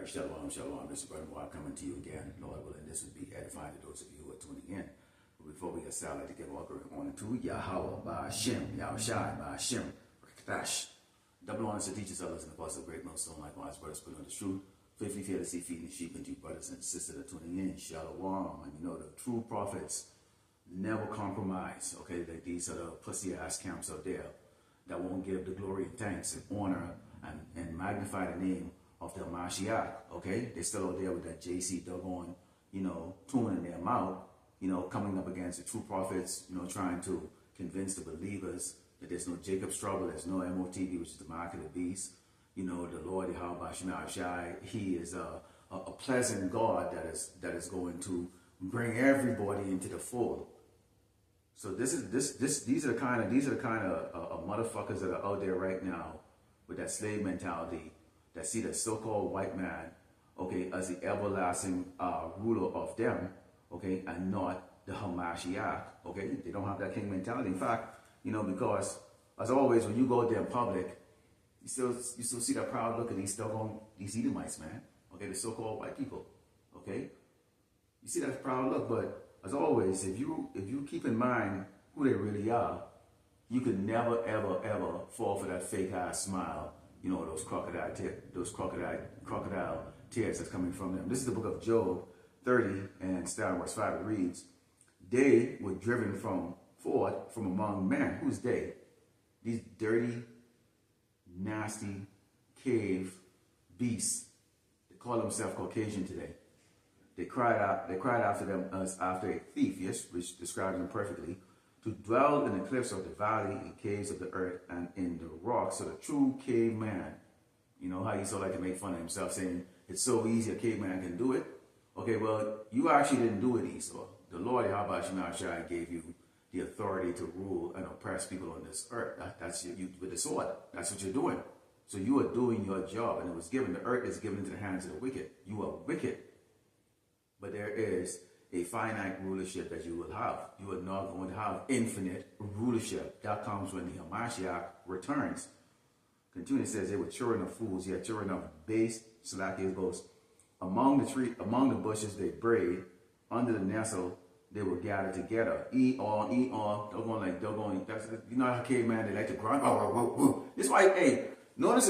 All right, shalom, shalom. This is Brother Mark coming to you again. Lord willing, this will be edifying to those of you who are tuning in. But before we get started, I'd like to give all glory and honor to Yahweh, Ba'ashem, Yahushai, Ba'ashem, Rekdash. Double honors to teachers, others, and the apostle of great millstone, likewise, brothers, put on the truth. Faithfully, fearlessly feeding the sheep, and you brothers and sisters that are tuning in. Shalom. And you know, the true prophets never compromise, okay? Like these are the pussy-ass camps out there that won't give the glory and thanks and honor and magnify the name of the Mashiach, okay? They're still out there with that JC doggone, tune in their mouth, coming up against the true prophets, trying to convince the believers that there's no Jacob's trouble, there's no MOTB, which is the mark of the beast. The Lord Yahweh Shai, he is a pleasant God that is going to bring everybody into the fold. So these are the kind of motherfuckers that are out there right now with that slave mentality, that see the so-called white man, okay, as the everlasting ruler of them, okay, and not the Hamashiach, okay? They don't have that king mentality. In fact, because as always, when you go out there in public, you still see that proud look of these Edomites, man, okay, the so-called white people, okay? You see that proud look, but as always, if you keep in mind who they really are, you could never, ever, ever fall for that fake ass smile. Those crocodile tears that's coming from them. This is the book of Job 30 and starting verse 5. It reads, "They were driven forth from among men." Who's they? These dirty, nasty, cave beasts. They call themselves Caucasian today. They cried after them as after a thief, yes, which describes them perfectly, to dwell in the cliffs of the valley, in caves of the earth, and in the rocks. So the true caveman, how he so like to make fun of himself, saying it's so easy a caveman can do it. Okay, well, you actually didn't do it, Esau. The Lord Yahweh Shai gave you the authority to rule and oppress people on this earth. That's you with the sword. That's what you're doing. So you are doing your job, and it was given. The earth is given into the hands of the wicked. You are wicked, but there is a finite rulership that you will have. You are not going to have infinite rulership. That comes when the Hamashiach returns. Continuing, it says they were children of fools, yet children of base, Salakia's boast. Among the bushes they brayed, under the nestle they were gathered together. Doggone. You know how caveman, they like to grunt. This is why, hey, notice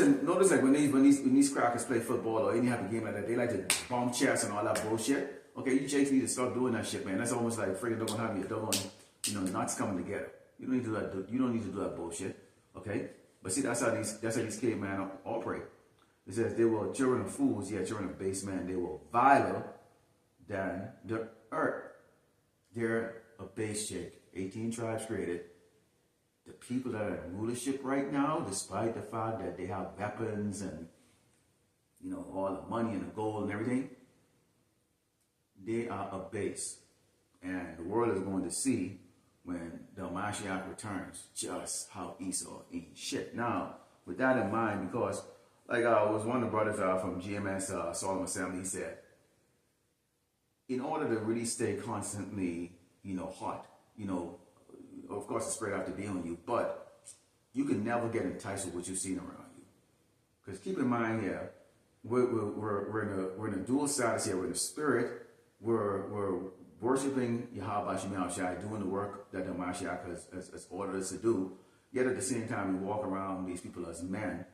like when these crackers play football or any type of game like that, they like to bomb chests and all that bullshit. Okay, you jakes need to start doing that shit, man. That's almost like freaking don't have your doggone, nuts coming together. You don't need to do that. You don't need to do that bullshit. Okay, but see, that's how these cavemen operate. It says they were children of fools, yet children of base men. They were viler than the earth. They're a base chick. 18 tribes created. The people that are in rulership right now, despite the fact that they have weapons and all the money and the gold and everything, they are a base, and the world is going to see when the Mashiach returns just how Esau ain't shit. Now, with that in mind, because like was one of the brothers from GMS Solomon Assembly, he said, in order to really stay constantly, hot, of course the spirit have to be on you, but you can never get enticed with what you've seen around you. Because keep in mind here, we're in a dual status here. We're in the spirit. We're worshiping Yahweh Shai, doing the work that the Mashiach has ordered us to do. Yet at the same time, we walk around these people as men,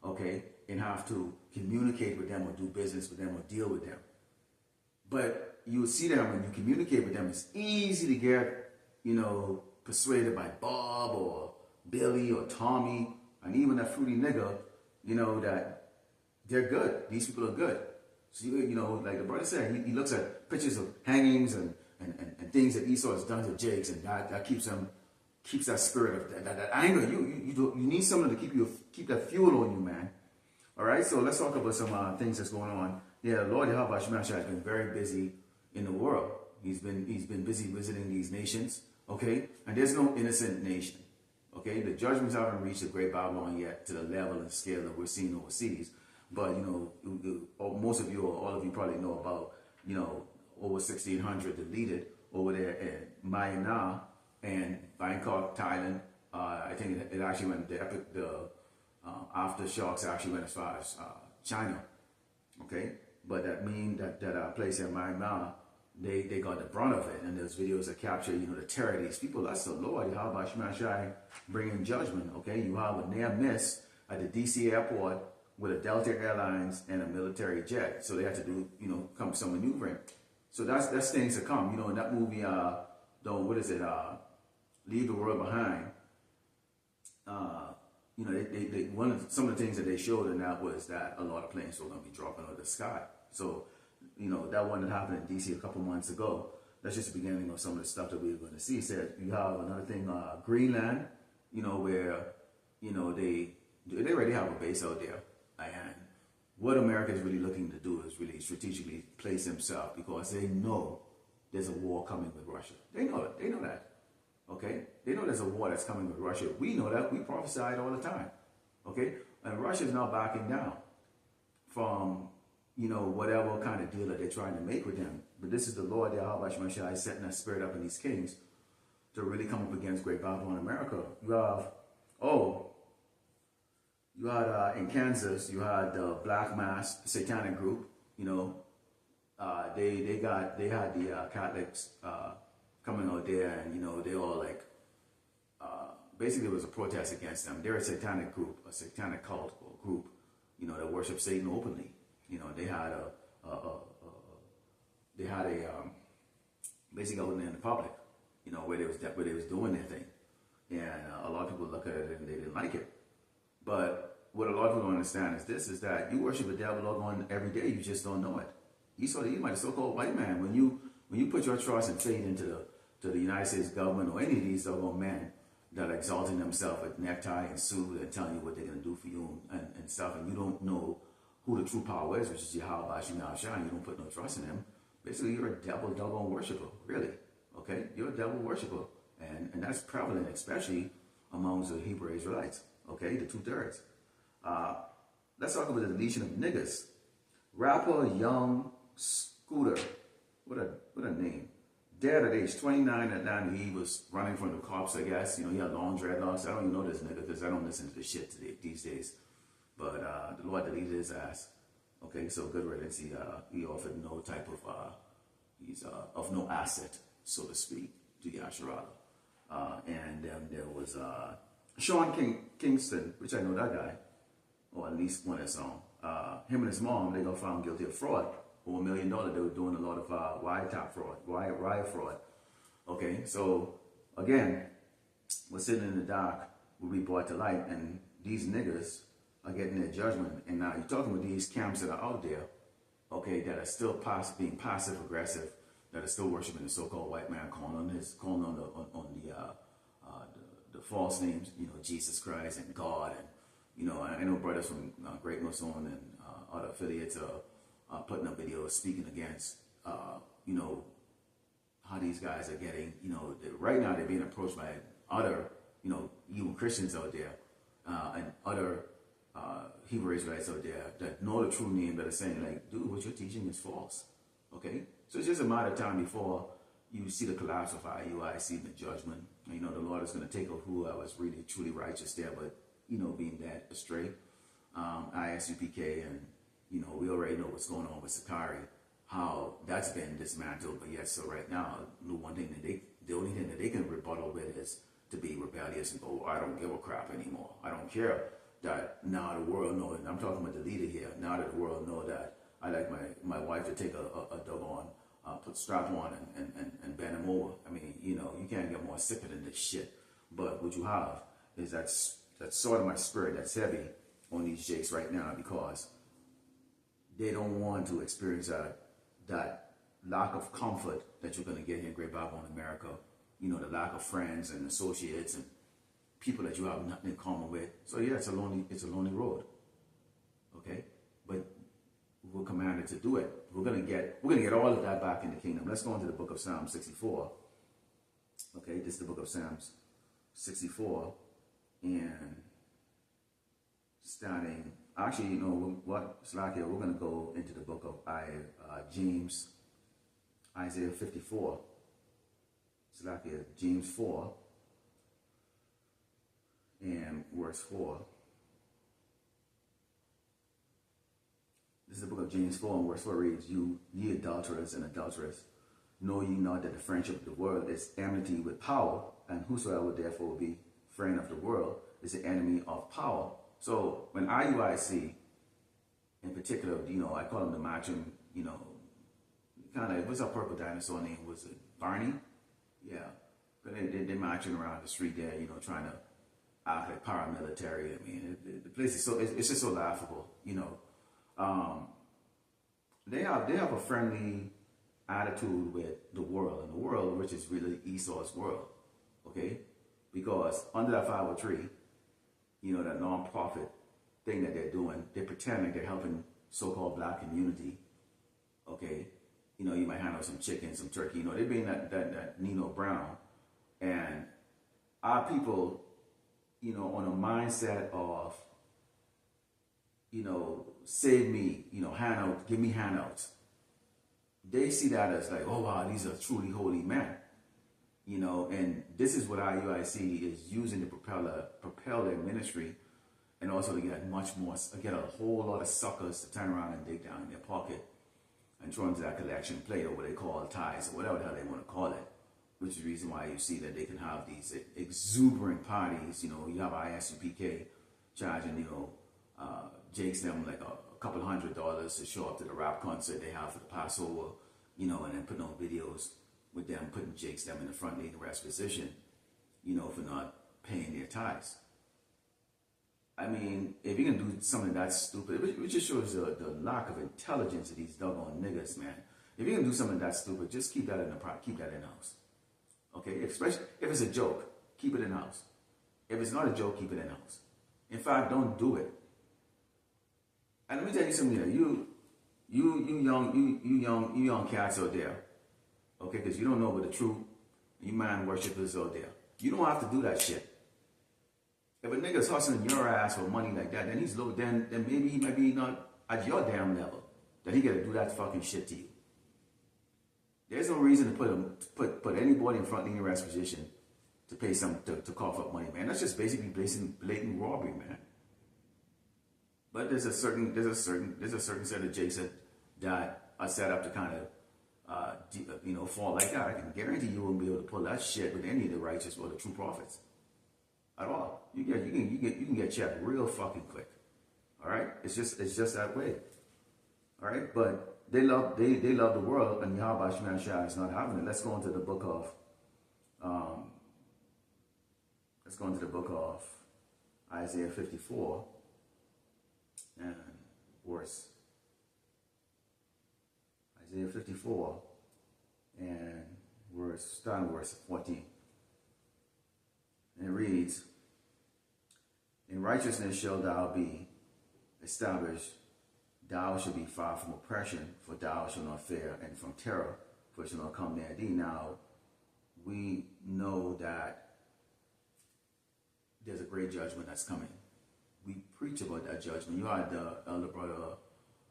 okay, and have to communicate with them or do business with them or deal with them. But you see them when you communicate with them, it's easy to get, persuaded by Bob or Billy or Tommy and even that fruity nigga, that they're good. These people are good. So, like the brother said, he looks at pictures of hangings and things that Esau has done to Jakes, and that keeps that spirit of that anger. You need someone to keep that fuel on you, man. All right, so let's talk about some things that's going on. Yeah, Lord Yahweh Shai has been very busy in the world. He's been busy visiting these nations, okay? And there's no innocent nation, okay? The judgments haven't reached the Great Babylon yet to the level and scale that we're seeing overseas. But, most of you or all of you probably know about, over 1,600 deleted over there in Myanmar and Bangkok, Thailand. I think it actually went, the aftershocks actually went as far as China. Okay, but that mean that place in Myanmar, they got the brunt of it, and there's videos that capture, you know, the terror of these people. That's the Lord. How about Shemashai bringing judgment? Okay, you have a near miss at the DC airport with a Delta Airlines and a military jet, so they had to do, you know, come some maneuvering. So that's things to come. You know, in that movie, what is it? Leave the World Behind. You know, some of the things that they showed in that was that a lot of planes were going to be dropping out of the sky. So, you know, that one that happened in DC a couple months ago. That's just the beginning of some of the stuff that we're going to see. Said you have another thing, Greenland. You know, where, you know, they already have a base out there, and what America is really looking to do is really strategically place themselves, because they know there's a war coming with Russia. They know it. They know that. Okay? They know there's a war that's coming with Russia. We know that. We prophesied all the time. Okay? And Russia is now backing down from, you know, whatever kind of deal that they're trying to make with them. But this is the Lord, Yahweh Shemashai, setting that spirit up in these kings to really come up against Great Babylon America. You had in Kansas, you had the Black Mass Satanic group. You know, they had the Catholics coming out there, and you know, they all like basically it was a protest against them. They're a satanic group, a satanic cult or group, you know, that worship Satan openly. You know, they had a basically out in the public, you know, where they was doing their thing, and a lot of people look at it and they didn't like it. But what a lot of people don't understand is that you worship the devil on every day. You just don't know it. You might so-called white man, when you put your trust and faith into the United States government or any of these doggone men that are exalting themselves with necktie and suit and telling you what they're gonna do for you and stuff, and you don't know who the true power is, which is Yahweh Shemashai, you don't put no trust in him. Basically, you're a devil doggone worshiper, really. Okay, you're a devil worshiper, and that's prevalent, especially amongst the Hebrew Israelites. Okay, the 2/3. Let's talk about the deletion of niggas. Rapper Young Scooter, what a name. Dead at age 29 at 9. He was running from the cops, I guess. You know, he had long dreadlocks. I don't even know this nigga because I don't listen to this shit these days. But the Lord deleted his ass. Okay, so good riddance. He offered no type of, he's of no asset, so to speak, to Yasharala. And then there was Sean Kingston, which I know that guy, or at least one of his song. Him and his mom, they got found guilty of fraud. For $1 million, they were doing a lot of wiretap fraud, wire fraud. Okay, so again, we're sitting in the dark, will be brought to light, and these niggas are getting their judgment. And now you're talking about these camps that are out there, okay, that are still being passive aggressive, that are still worshiping the so-called white man, calling on the false names, you know, Jesus Christ and God, and you know, I know brothers from Great Northern and other affiliates are putting up videos speaking against, you know, how these guys are getting, you know, right now they're being approached by other, you know, even Christians out there and other Hebrew Israelites out there that know the true name, that are saying like, dude, what you're teaching is false. Okay, so it's just a matter of time before you see the collapse of IUIC and the judgment. And, you know, the Lord is going to take out whoever was really truly righteous there, but you know, being that astray. ISUPK, and you know, we already know what's going on with Sakari, how that's been dismantled. But yet, so right now, the only thing that they can rebuttal with is to be rebellious and go, I don't give a crap anymore. I don't care that now the world knows, and I'm talking about the leader here, now that the world know that I like my wife to take a doggone, put strap on and bend him over. I mean, you know, you can't get more sicker than this shit. But what you have is that's sort of my spirit that's heavy on these jakes right now, because they don't want to experience that lack of comfort that you're going to get here in Great Babylon, America. You know, the lack of friends and associates and people that you have nothing in common with. So yeah, it's a lonely road. Okay, but we're commanded to do it. We're gonna get all of that back in the kingdom. Let's go into the book of Psalm 64. Okay, this is the book of Psalms 64, and starting, actually, you know what, Slakia, we're going to go into the book of James, Isaiah 54, Slakia, James 4, and verse 4. This is the book of James 4 and verse 4 reads, You, ye adulterers and adulteress, know ye not that the friendship of the world is enmity with power, and whosoever therefore will be friend of the world is the enemy of power. So when IUIC, in particular, I call them the matching, kind of, what's our purple dinosaur name? Was it Barney? Yeah. But they're marching around the street there, trying to act like paramilitary. I mean, the place is it's just so laughable, They have a friendly attitude with the world, and the world, which is really Esau's world, okay? Because under that 503, that non-profit thing that they're doing, they pretend like they're helping so-called black community, okay? You might hand out some chicken, some turkey, they're being that Nino Brown, and our people, on a mindset of, save me, handout, give me handouts. They see that as like, oh wow, these are truly holy men. And this is what IUIC is using to propel their ministry, and also to get get a whole lot of suckers to turn around and dig down in their pocket and throw into that collection plate, or what they call tithes, or whatever the hell they want to call it. Which is the reason why you see that they can have these exuberant parties. You have ISUPK charging, Jake's them like a couple $100 to show up to the rap concert they have for the Paso, and then putting on videos with them putting Jake's them in the front lane rest position, for not paying their tithes. I mean, if you can do something that stupid, it just shows the lack of intelligence of these doggone niggas, man. If you can do something that stupid, just keep that in house. Okay, especially if it's a joke, keep it in house. If it's not a joke, keep it in house. In fact, don't do it. And let me tell you something. You young cats out there, okay? Because you don't know about the truth. You man worshippers out there. You don't have to do that shit. If a nigga's hustling your ass for money like that, then he's low. Then maybe he might be not at your damn level. That he gotta do that fucking shit to you. There's no reason to put anybody in front line arrest position to pay to cough up money, man. That's just basically blatant robbery, man. But there's a certain set of Jason that are set up to kind of fall like that. I can guarantee you won't be able to pull that shit with any of the righteous or the true prophets at all. You can get checked real fucking quick. All right, it's just that way. All right, but they love the world, and Yahweh Shemai Shai is not having it. Let's go into the book of Isaiah 54 and verse Isaiah 54 and verse 14. And it reads, In righteousness shalt thou be established. Thou shalt be far from oppression, for thou shalt not fear, and from terror, for it shall not come near thee. Now, we know that there's a great judgment that's coming. We preach about that judgment. You had the elder brother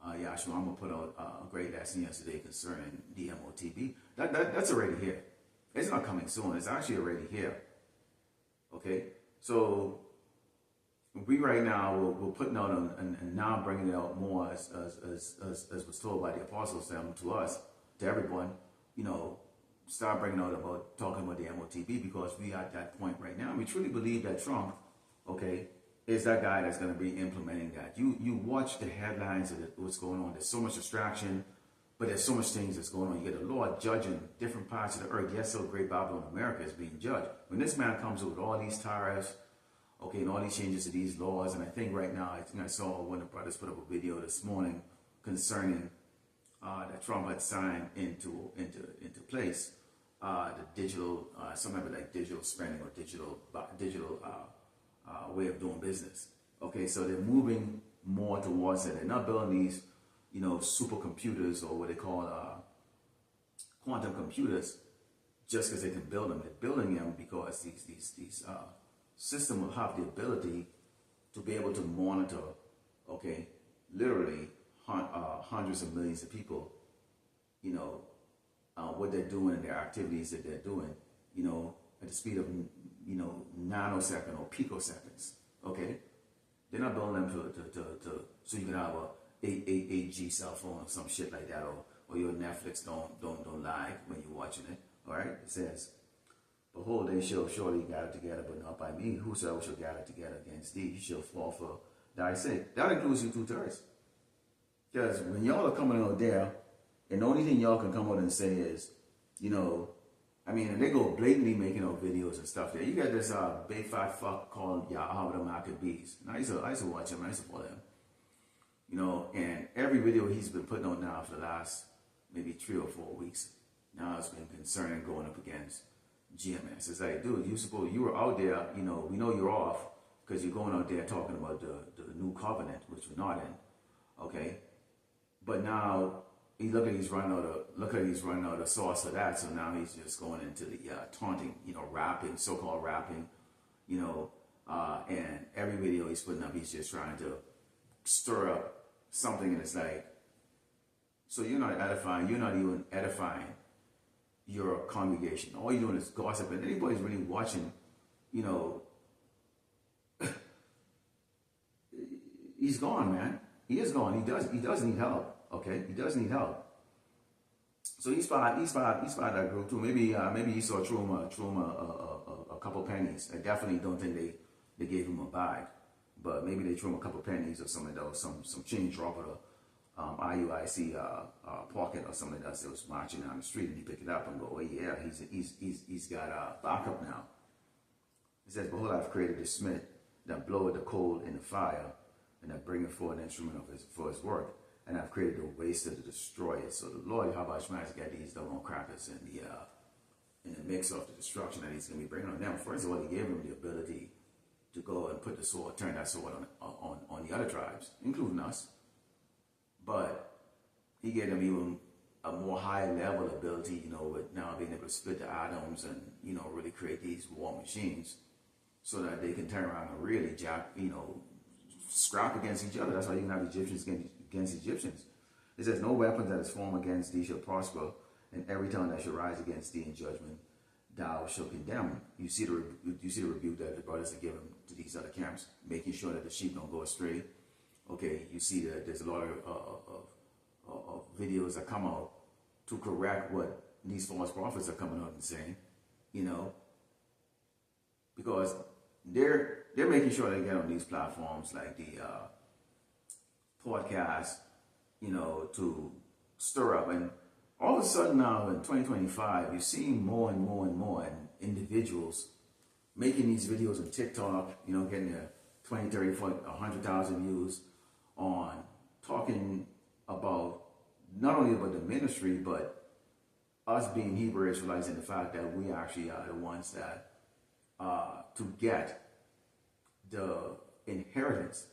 Yashua. I'm going to put out a great lesson yesterday concerning DMOTB. That's already here. It's not coming soon. It's actually already here. Okay? So, we right now, we're putting out and now bringing it out more as was told by the apostles to us, to everyone, start bringing out talking about the MOTB, because we at that point right now. We truly believe that Trump, okay, is that guy that's going to be implementing that. You watch the headlines of what's going on. There's so much distraction, but there's so much things that's going on. You get the Lord judging different parts of the earth. Yes, so great Babylon, America is being judged. When this man comes with all these tariffs, okay, and all these changes to these laws, and I think right now, I saw one of the brothers put up a video this morning concerning that Trump had signed into place the digital, something like digital spending or digital way of doing business. Okay, so they're moving more towards it. They're not building these, supercomputers or what they call quantum computers just because they can build them. They're building them because these system will have the ability to be able to monitor, okay, literally hundreds of millions of people, what they're doing and their activities that they're doing, at the speed of, nanosecond or picoseconds, okay? They're not building them to so you can have 8G cell phone or some shit like that, or your Netflix don't lag when you're watching it. All right, it says, "Behold, they shall surely gather together, but not by me. Whosoever shall gather together against thee, he shall fall for thy sake." That includes you 2/3. Because when y'all are coming out there, and the only thing y'all can come out and say is, I mean, and they go blatantly making out videos and stuff there. You got this big fat fuck called Yahweh Maccabees. And I used to watch him, I used to follow him. And every video he's been putting out now for the last maybe 3 or 4 weeks, now it's been concerning going up against GMS. It's like, dude, you were out there, we know you're off because you're going out there talking about the new covenant, which we're not in, okay? But now look like he's running out of sauce for that. So now he's just going into the taunting, rapping, so-called rapping, and every video he's putting up, he's just trying to stir up something, and it's like, so you're not even edifying your congregation. All you're doing is gossip, and anybody's really watching, he's gone, man. He is gone. He does need help. Okay, he does need help. So he spotted that group too. Maybe he saw threw him a couple pennies. I definitely don't think they gave him a bag, but maybe they threw him a couple pennies or something like that, some change drop at a IUIC pocket or something like that. That was marching down the street, and he picked it up and go, "Oh yeah, he's got backup now." It says, "Behold, I've created a smith that bloweth the coal in the fire, and that bringeth forth an instrument for his work. And I've created a waster to destroy it." So the Lord, how about has got these doggone crackers in the mix of the destruction that he's going to be bringing on them. First of all, he gave him the ability to go and put the sword, turn that sword on the other tribes, including us. But he gave them even a more high level ability, with now being able to split the atoms and, really create these war machines so that they can turn around and really scrap against each other. That's why you can have Egyptians against Egyptians. It says, "No weapon that is formed against thee shall prosper, and every tongue that shall rise against thee in judgment thou shalt condemn." You see the rebuke that the brothers are giving to these other camps, making sure that the sheep don't go astray. Okay, you see that there's a lot of videos that come out to correct what these false prophets are coming out and saying, because they're making sure they get on these platforms like the podcast, to stir up. And all of a sudden now in 2025, you're seeing more and more and more individuals making these videos on TikTok, getting their 20, 30, 40, 100,000 views on talking about not only about the ministry, but us being Hebrew Israelites, and the fact that we actually are the ones that to get the inheritance.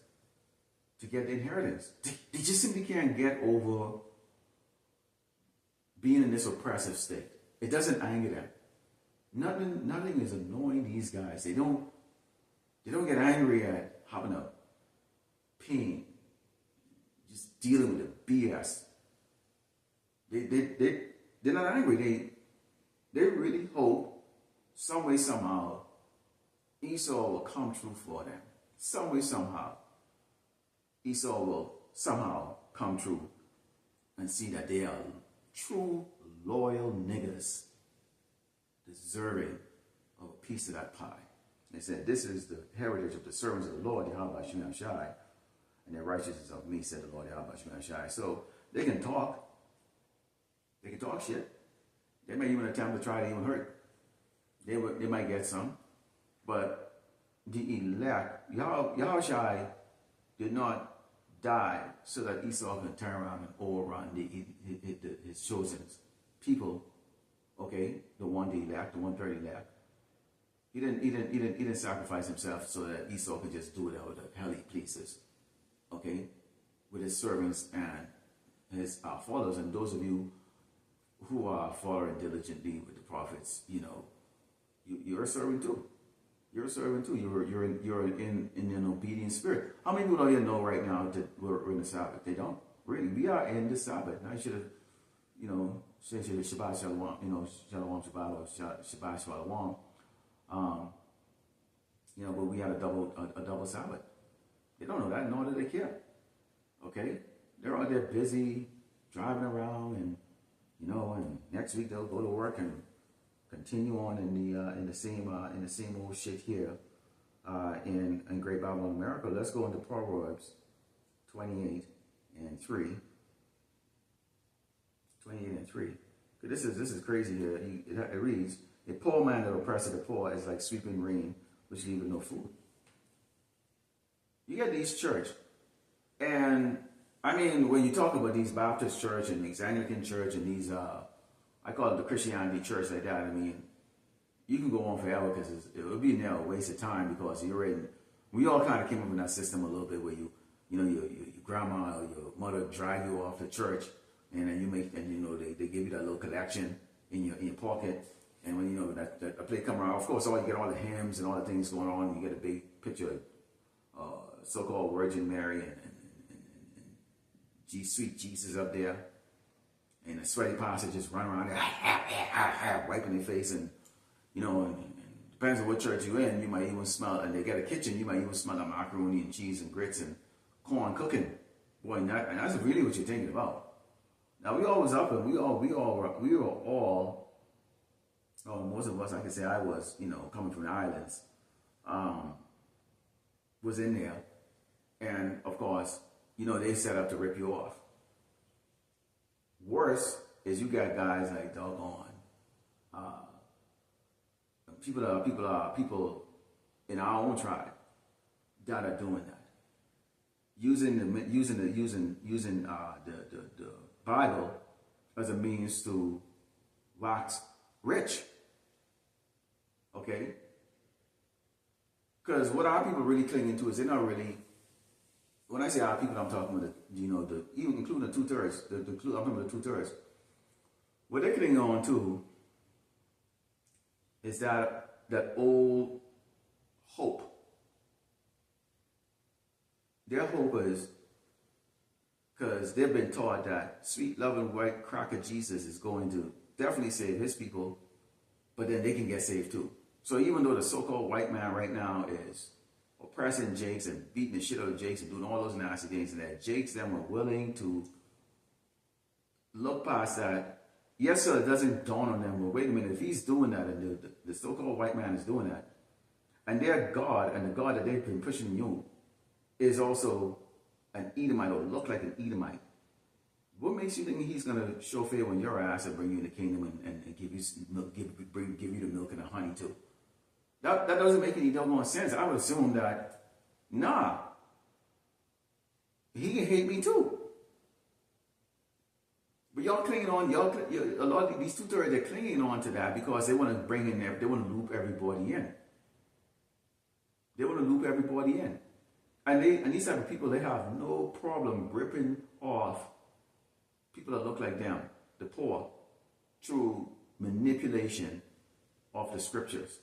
They just simply can't get over being in this oppressive state. It doesn't anger them. Nothing is annoying these guys. They don't get angry at having a pain, just dealing with the BS. They're not angry. They really hope some way, somehow, Esau will come true for them. Some way, somehow, Esau will somehow come true and see that they are true, loyal niggas deserving of a piece of that pie. They said, "This is the heritage of the servants of the Lord, Yahweh Shem Shai, and their righteousness of me," said the Lord, Yahweh Shem Shai. So they can talk. They can talk shit. They may even attempt to try to even hurt. They might get some. But the elect, Yahushai did not die so that Esau can turn around and overrun his chosen people. Okay, the 1D elect, the 130 elect. He didn't sacrifice himself so that Esau could just do whatever the hell he pleases. Okay, with his servants and his followers. And those of you who are following diligently with the prophets, you're a servant too. You're a servant too. You're in an obedient spirit. How many people out here know right now that we're in the Sabbath? They don't. Really, we are in the Sabbath. Now I should have, said Shabbat Shalom, Shalom Shabbat or Shabbat Shalom. But we had a double Sabbath. They don't know that, nor do they care. Okay? They're out there busy driving around, and and next week they'll go to work and continue on in the same old shit here in Great Babylon, America. Let's go into Proverbs 28 and 3. 28 and 3. This is crazy here. It reads, "A poor man that oppresses the poor is like sweeping rain, which leaveth no food." You get these church, and I mean, when you talk about these Baptist church and these Anglican church and these, I call it the Christianity church like that. I mean, you can go on forever because it would be a waste of time because we all kind of came up in that system a little bit where your grandma or your mother drag you off to church, and then they give you that little collection in your pocket, and when that play come around, of course, you get all the hymns and all the things going on. You get a big picture of so-called Virgin Mary and sweet Jesus up there, and the sweaty pastor just run around there, wiping their face, and depends on what church you're in, you might even smell, and they got a kitchen, you might even smell the macaroni and cheese and grits and corn cooking. Boy, and that's really what you're thinking about. Now we all was up, and we were all, most of us, I can say I was, coming from the islands, was in there, and of course, they set up to rip you off. Worse is you got guys like doggone people in our own tribe that are doing that, using the Bible as a means to wax rich. Okay, because what our people really clinging to is they're not really. When I say our people, I'm talking about even including the 2/3. I'm talking about the 2/3. What they're clinging on to is that old hope. Their hope is because they've been taught that sweet, loving, white cracker Jesus is going to definitely save his people, but then they can get saved too. So even though the so-called white man right now is oppressing Jakes and beating the shit out of Jakes and doing all those nasty things, and that Jakes them are willing to look past that. Yes, sir, it doesn't dawn on them, but wait a minute, if he's doing that and the so-called white man is doing that, and their God and the God that they've been pushing you is also an Edomite or look like an Edomite, what makes you think he's going to show favor on your ass and bring you in the kingdom and give you milk, give you the milk and the honey too? That doesn't make any doggone sense. I would assume that, nah, he can hate me too. But y'all clinging on, a lot of these 2/3, they're clinging on to that because they want to bring in they want to loop everybody in. They want to loop everybody in. And these type of people, they have no problem ripping off people that look like them, the poor, through manipulation of the scriptures,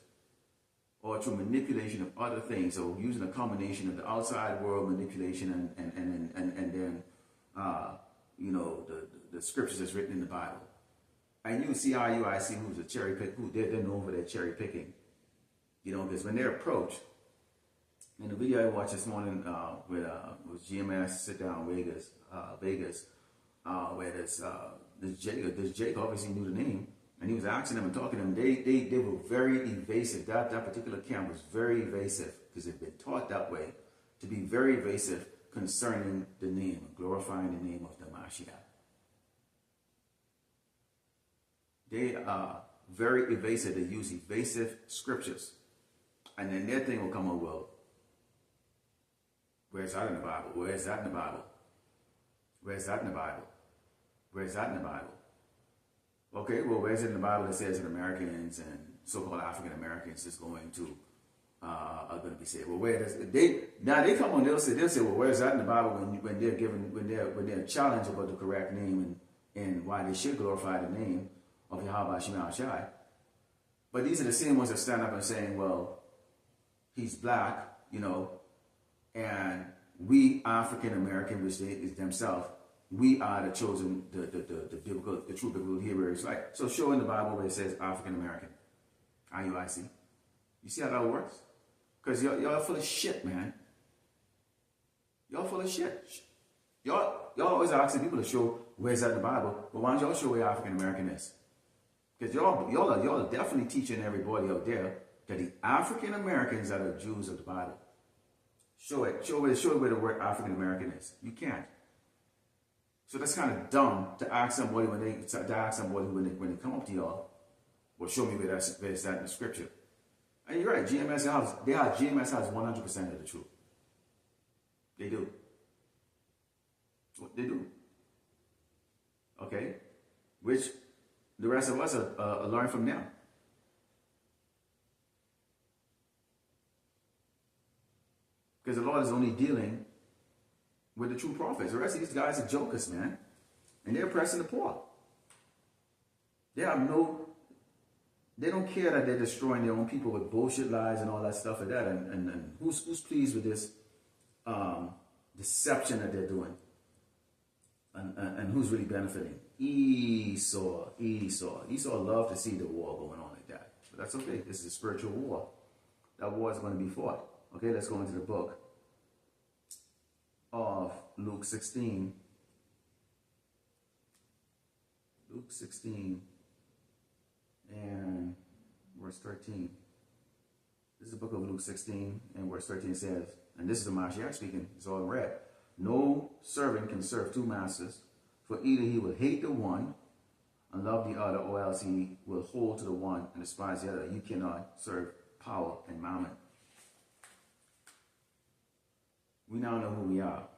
or through manipulation of other things, or using a combination of the outside world manipulation and then the scriptures that's written in the Bible. And you see IUIC, who's a cherry pick, they're known for their cherry picking, because when they're approached, in the video I watched this morning with GMS Sit Down Vegas, where this Jake obviously knew the name, and he was asking them and talking to them. They were very evasive. That particular camp was very evasive because they've been taught that way to be very evasive concerning the name, glorifying the name of the Mashiach. They are very evasive. They use evasive scriptures, and then their thing will come up, well, where's that in the Bible? Where's that in the Bible? Where's that in the Bible? Where's that in the Bible? Okay, well, where's it in the Bible that says that Americans and so-called African Americans is going to are going to be saved? Well, where does they come on? They'll say, well, where's that in the Bible when they're challenged about the correct name and why they should glorify the name of Yahweh Shema Shai? But these are the same ones that stand up and saying, well, he's black, and we African American, which is themselves, we are the chosen, the true biblical Hebrews. Like, so show in the Bible where it says African American, IUIC. You see how that works? Because y'all full of shit, man. Y'all full of shit. Y'all always asking people to show where's that in the Bible, but why don't y'all show where African American is? Because y'all are definitely teaching everybody out there that the African Americans are the Jews of the Bible. Show it where the word African American is. You can't. So that's kind of dumb to ask somebody when they come up to y'all, well, show me where it's that in the scripture. And you're right, GMS has 100% of the truth. They do. They do. Okay? Which the rest of us are learn from them. Because the Lord is only dealing with the true prophets. The rest of these guys are jokers, man. And they're oppressing the poor. They don't care that they're destroying their own people with bullshit lies and all that stuff like that. And who's pleased with this deception that they're doing? And who's really benefiting? Esau. Esau loved to see the war going on like that. But that's okay. This is a spiritual war. That war is going to be fought. Okay, let's go into the book of Luke 16. Luke 16 and verse 13. This is the book of Luke 16 and verse 13. It says, and this is the Mashiach speaking, it's all in red. No servant can serve two masters, for either he will hate the one and love the other, or else he will hold to the one and despise the other. You cannot serve power and mammon. We now know who we are.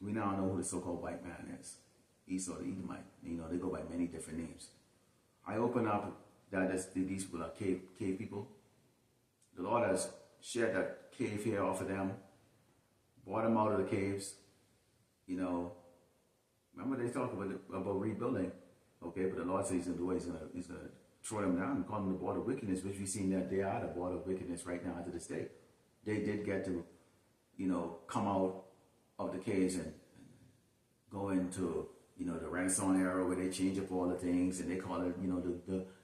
We now know who the so-called white man is. Esau the Edomite. You know, they go by many different names. I open up that these people are cave people. The Lord has shed that cave here off of them, brought them out of the caves. You know, remember they talk about rebuilding. Okay, but the Lord says he's going to do it. He's going to throw them down and call them the border of wickedness, which we've seen that they are the border of wickedness right now to this day. They did get to, you know, come out of the caves and go into, you know, the Renaissance era where they change up all the things and they call it, you know,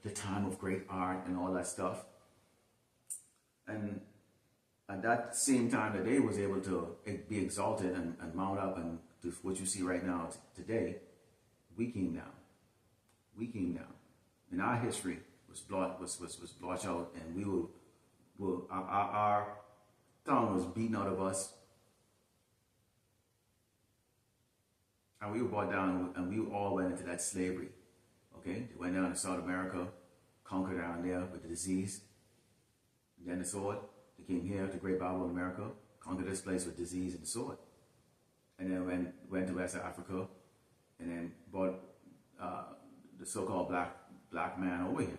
the time of great art and all that stuff. And at that same time that they was able to be exalted and mount up and to what you see right now today, we came down. We came down. And our history was blotched out, and our tongue was beaten out of us. And we were brought down, and we all went into that slavery. Okay? They went down to South America, conquered down there with the disease, and then the sword. They came here to Great Bible in America, conquered this place with disease and the sword. And then went to West Africa, and then brought the so-called black man over here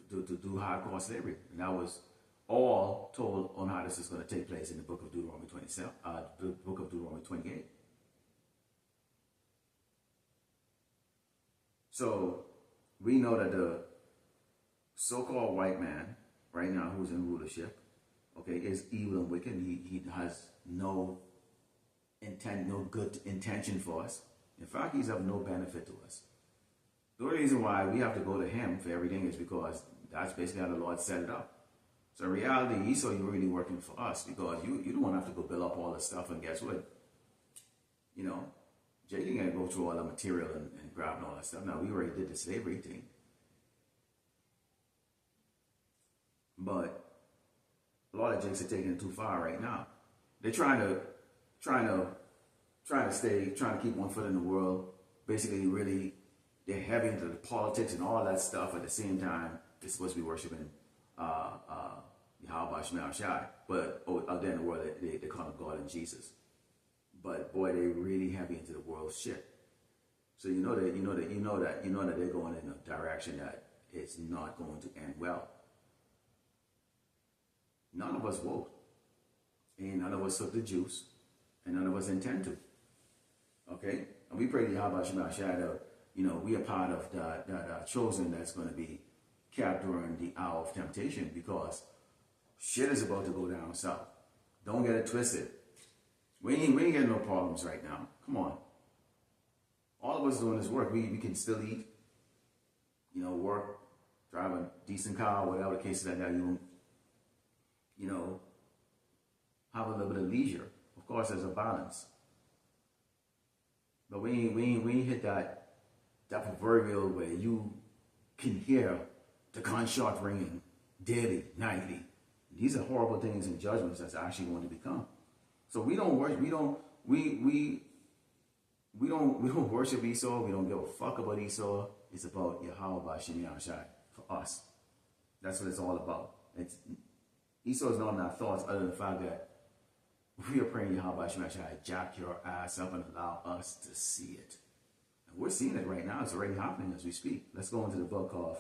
to do hardcore slavery. And that was all told on how this is going to take place in the book of Deuteronomy 27, the book of Deuteronomy 28. So we know that the so-called white man right now who's in rulership, okay, is evil and wicked. He has no good intention for us. In fact, he's of no benefit to us. The only reason why we have to go to him for everything is because that's basically how the Lord set it up. So in reality, Esau, you're really working for us, because you don't want to have to go build up all this stuff, and guess what? You know, Jake ain't gonna go through all the material and grab all that stuff. Now, we already did the slavery thing. But a lot of Jakes are taking it too far right now. They're trying to keep one foot in the world. Basically, really, they're heavy into the politics and all that stuff. At the same time, they're supposed to be worshiping Yahweh Shemel Shai. But out there in the world, they call him God and Jesus. But boy, they're really heavy into the world shit. So you know that they're going in a direction that it's not going to end well. None of us woke. And none of us took the juice. And none of us intend to. Okay? And we pray to Yahweh Shemel Shai that, you know, we are part of that chosen that's going to be kept during the hour of temptation, because shit is about to go down south. Don't get it twisted. We ain't getting no problems right now. Come on. All of us doing this work. We can still eat, you know, work, drive a decent car, whatever the case is like that. You know, have a little bit of leisure. Of course, there's a balance. But we ain't hit that proverbial where you can hear the gunshot ringing daily, nightly. These are horrible things and judgments that's actually going to become. So we don't worship. We don't worship Esau. We don't give a fuck about Esau. It's about Yahweh Bashim Yahshai for us. That's what it's all about. Esau is not in our thoughts other than the fact that we are praying Yahweh Bashim Yahshai, jack your ass up and allow us to see it. And we're seeing it right now. It's already happening as we speak. Let's go into the book of,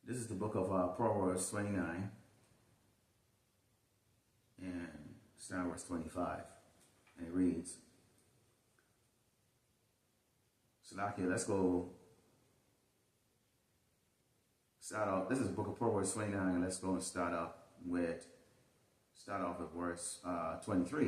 this is the book of Proverbs 29 and start verse 25. And it reads, Salakia, let's go start off. This is the book of Proverbs 29, and let's go and start off with verse 23.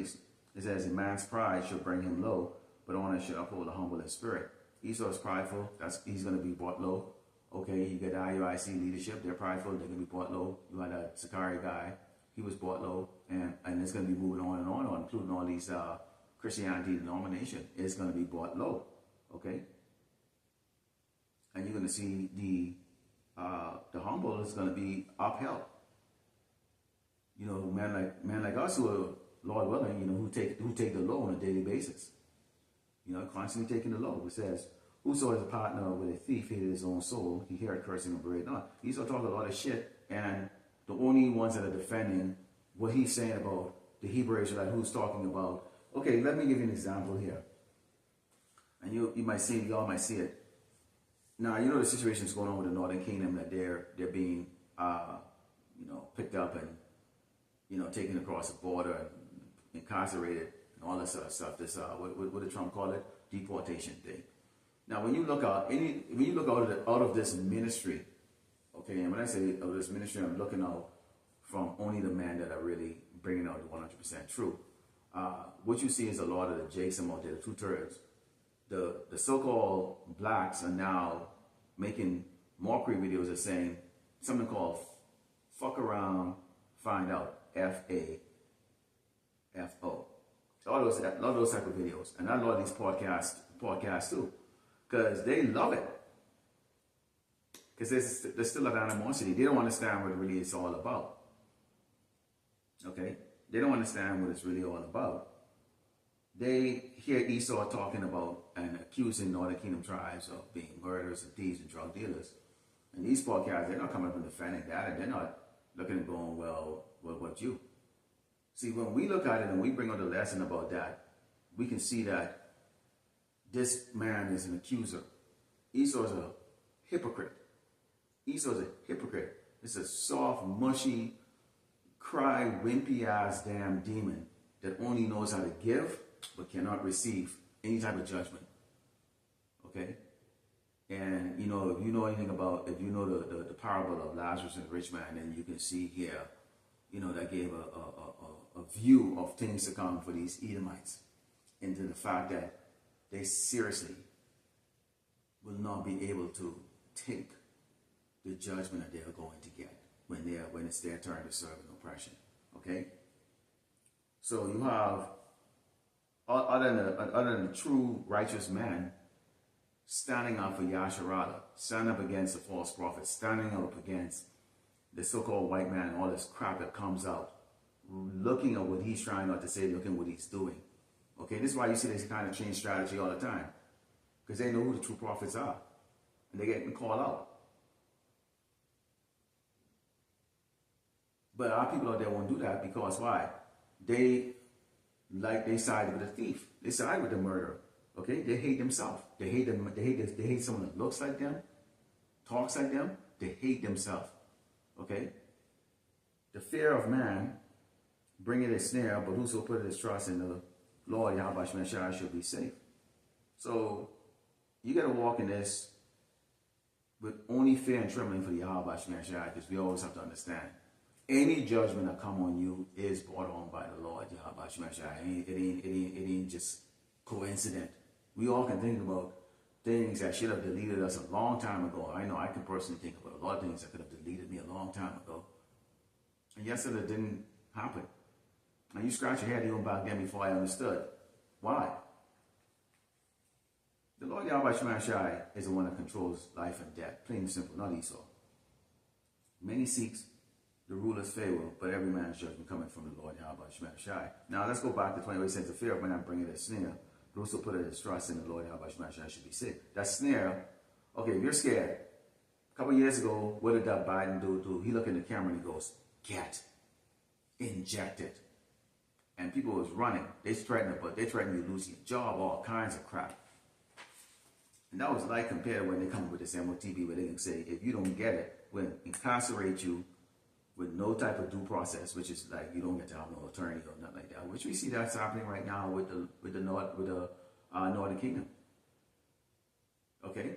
It says, a man's pride shall bring him low, but honor shall uphold the humble in spirit. Esau is prideful, he's going to be brought low. Okay, you get the IUIC leadership, they're prideful, they're going to be brought low. You had a Sakari guy, he was brought low, and it's going to be moving on and on, including all these Christianity denomination. It's going to be brought low, okay? And you're going to see the humble is going to be upheld. You know, men like us who are, Lord willing, you know, who take the low on a daily basis. You know, constantly taking the low. It says, whoso is a partner with a thief hated his own soul, he heard cursing and bread not. He's talking a lot of shit, and the only ones that are defending what he's saying about the Hebrew Israelite who's talking about. Okay, let me give you an example here. And you might see, y'all might see it. Now, you know the situation is going on with the Northern Kingdom, that they're being, picked up and, taken across the border and incarcerated and all this other stuff. This, what did Trump call it? Deportation thing. Now, when you look out of this ministry, okay, and when I say of this ministry, I'm looking out from only the men that are really bringing out the 100% truth. What you see is a lot of the Jason out there, the 2/3. The so-called blacks are now making mockery videos of saying something called fuck around, find out, FAFO. All those type of videos. And I love these podcasts too, because they love it. Because there's still an animosity. They don't understand what it really is all about. Okay? They don't understand what it's really all about. They hear Esau talking about and accusing Northern Kingdom tribes of being murderers and thieves and drug dealers. And these podcasts, they're not coming up and defending that, and they're not looking and going, well, what about you? See, when we look at it and we bring out the lesson about that, we can see that this man is an accuser. Esau's a hypocrite. Esau's a hypocrite. It's a soft, mushy, cry, wimpy ass damn demon that only knows how to give but cannot receive any type of judgment. Okay? And if you know anything about, if you know the parable of Lazarus and the rich man, then you can see here, that gave a view of things to come for these Edomites, into the fact that they seriously will not be able to take the judgment that they are going to get when it's their turn to serve in oppression. Okay? So you have, other than the true righteous man, standing up for Yasharala, standing up against the false prophet, standing up against the so-called white man and all this crap that comes out, looking at what he's trying not to say, looking at what he's doing. Okay, this is why you see this kind of change strategy all the time, because they know who the true prophets are, and they're getting called out. But our people out there won't do that, because why? They side with the thief. They side with the murderer. Okay, they hate themselves. They hate them. They hate someone that looks like them, talks like them. They hate themselves. Okay. The fear of man bringeth a snare, but whoso putteth his trust in the Lord Yahweh Shemeshai shall be safe. So you got to walk in this with only fear and trembling for the Yahweh Shemeshai, because we always have to understand, any judgment that come on you is brought on by the Lord Yahweh Shemeshai. It ain't just coincident. We all can think about things that should have deleted us a long time ago. I know I can personally think about a lot of things that could have deleted me a long time ago. And yesterday it didn't happen. And you scratch your head even back then before I understood. Why? The Lord Yahweh Shema Shai is the one that controls life and death. Plain and simple, not Esau. Many seeks the ruler's favor, but every man's judgment coming from the Lord Yahweh Shema Shai. Now let's go back to 28 cents of fear when I bring it a snare. But also put his trust in the Lord Yahweh Shema Shai should be safe. That snare, okay, if you're scared, a couple years ago, what did that Biden do? He looked in the camera and he goes, get injected. And people was running. They threatened you to lose your job, all kinds of crap. And that was like compared to when they come up with this MOTB where they can say, if you don't get it, we'll incarcerate you with no type of due process, which is like you don't get to have no attorney or nothing like that. Which we see that's happening right now with the Northern Kingdom. Okay?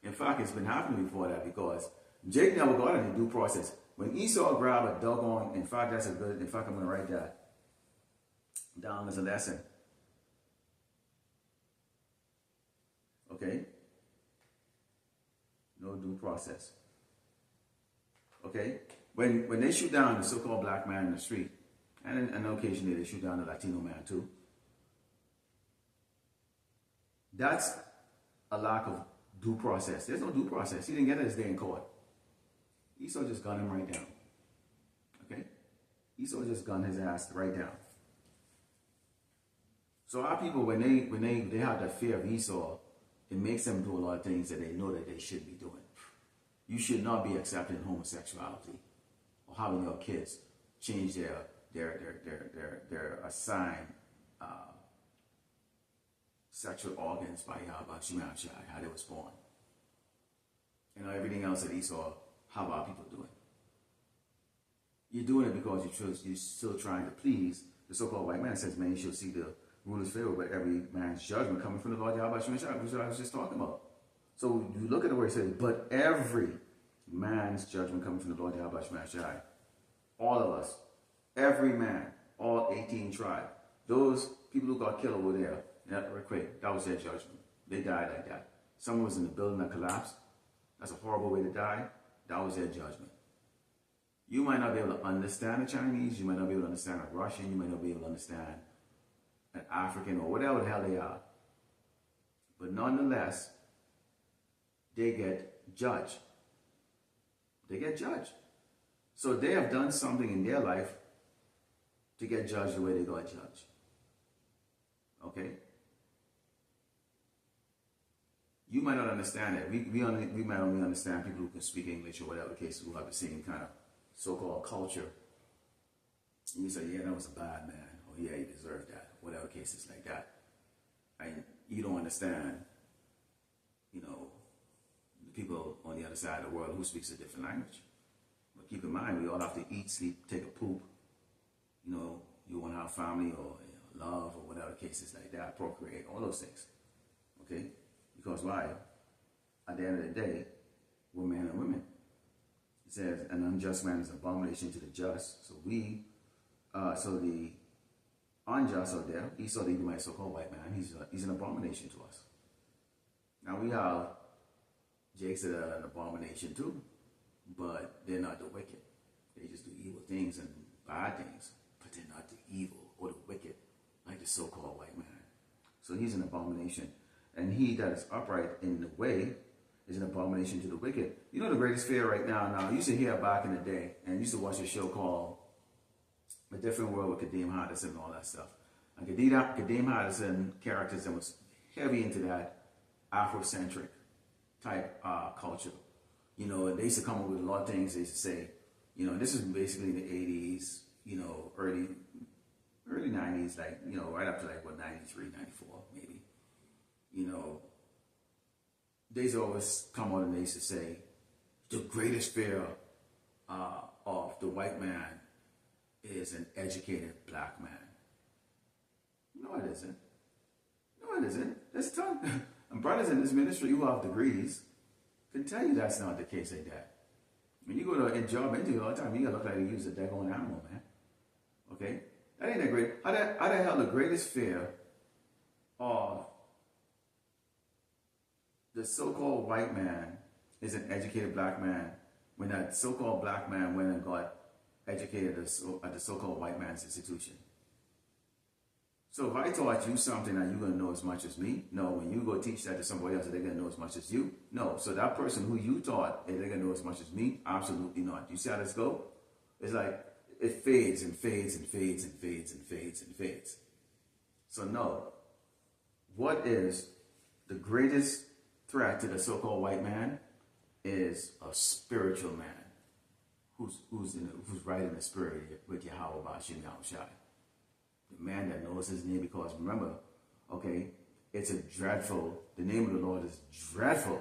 In fact, it's been happening before that because Jake never got any due process. When Esau grabbed a doggone, in fact, I'm gonna write that down as a lesson. Okay? No due process. Okay? When they shoot down the so-called black man in the street, and occasionally they shoot down the Latino man too, that's a lack of due process. There's no due process. He didn't get his day in court. Esau just gunned him right down. Okay? Esau just gunned his ass right down. So our people, when they have that fear of Esau, it makes them do a lot of things that they know that they shouldn't be doing. You should not be accepting homosexuality or having your kids change their assigned sexual organs by Yahweh Shema Shai, how they was born. You know, everything else that Esau, how our people doing? You're doing it because you're still trying to please the so-called white man. It says, man, you shall see the ruler's favor, but every man's judgment coming from the Lord Yahweh Shema Shai, which I was just talking about. So you look at the word it says, but every man's judgment coming from the Lord Yahweh Shema Shai. All of us, every man, all 18 tribes, those people who got killed over there in that earthquake, that was their judgment. They died like that. Someone was in the building that collapsed. That's a horrible way to die. That was their judgment. You might not be able to understand the Chinese. You might not be able to understand a Russian. You might not be able to understand an African or whatever the hell they are. But nonetheless, they get judged. They get judged. So they have done something in their life to get judged the way they got judged. Okay? You might not understand it. We might only understand people who can speak English or whatever the case, who have the same kind of so-called culture. And you say, yeah, that was a bad man. Or yeah, he deserved that. Whatever cases like that. And you don't understand, you know, the people on the other side of the world who speaks a different language. But keep in mind, we all have to eat, sleep, take a poop. You know, you want to have family or love or whatever cases like that, procreate, all those things. Okay? Because why? At the end of the day, we're men and women. It says, an unjust man is an abomination to the just. So so the unjust out there, Esau, the Edomite so-called white man, he's an abomination to us. Now we have Jakes that are an abomination too, but they're not the wicked. They just do evil things and bad things, but they're not the evil or the wicked, like the so-called white man. So he's an abomination. And he that is upright in the way is an abomination to the wicked. You know the greatest fear right now? Now, I used to hear back in the day, and I used to watch a show called A Different World with Kadeem Hardison and all that stuff. And Kadeem Hardison characters that was heavy into that Afrocentric type culture. You know, and they used to come up with a lot of things. They used to say, you know, this is basically the 80s, you know, early 90s, like, you know, right up to like, what, 93, 94, maybe. You know, they always come on and they used to say, the greatest fear of the white man is an educated black man. No, it isn't. No, it isn't. There's a ton. And brothers in this ministry who have degrees can tell you that's not the case like that. When you go to a job interview all the time, you gotta look like you use a daggone animal, man. Okay? That ain't that great. How the hell the greatest fear of the so-called white man is an educated black man when that so-called black man went and got educated at the so-called white man's institution? So if I taught you something, are you going to know as much as me? No. When you go teach that to somebody else, are they going to know as much as you? No. So that person who you taught, are they going to know as much as me? Absolutely not. You see how this go? It's like it fades and fades and fades and fades and fades and fades. So no. What is the greatest threat to the so-called white man is a spiritual man who's right in the spirit with Yahweh Bashim Yahushai. The man that knows his name, because remember, okay, it's a dreadful, the name of the Lord is dreadful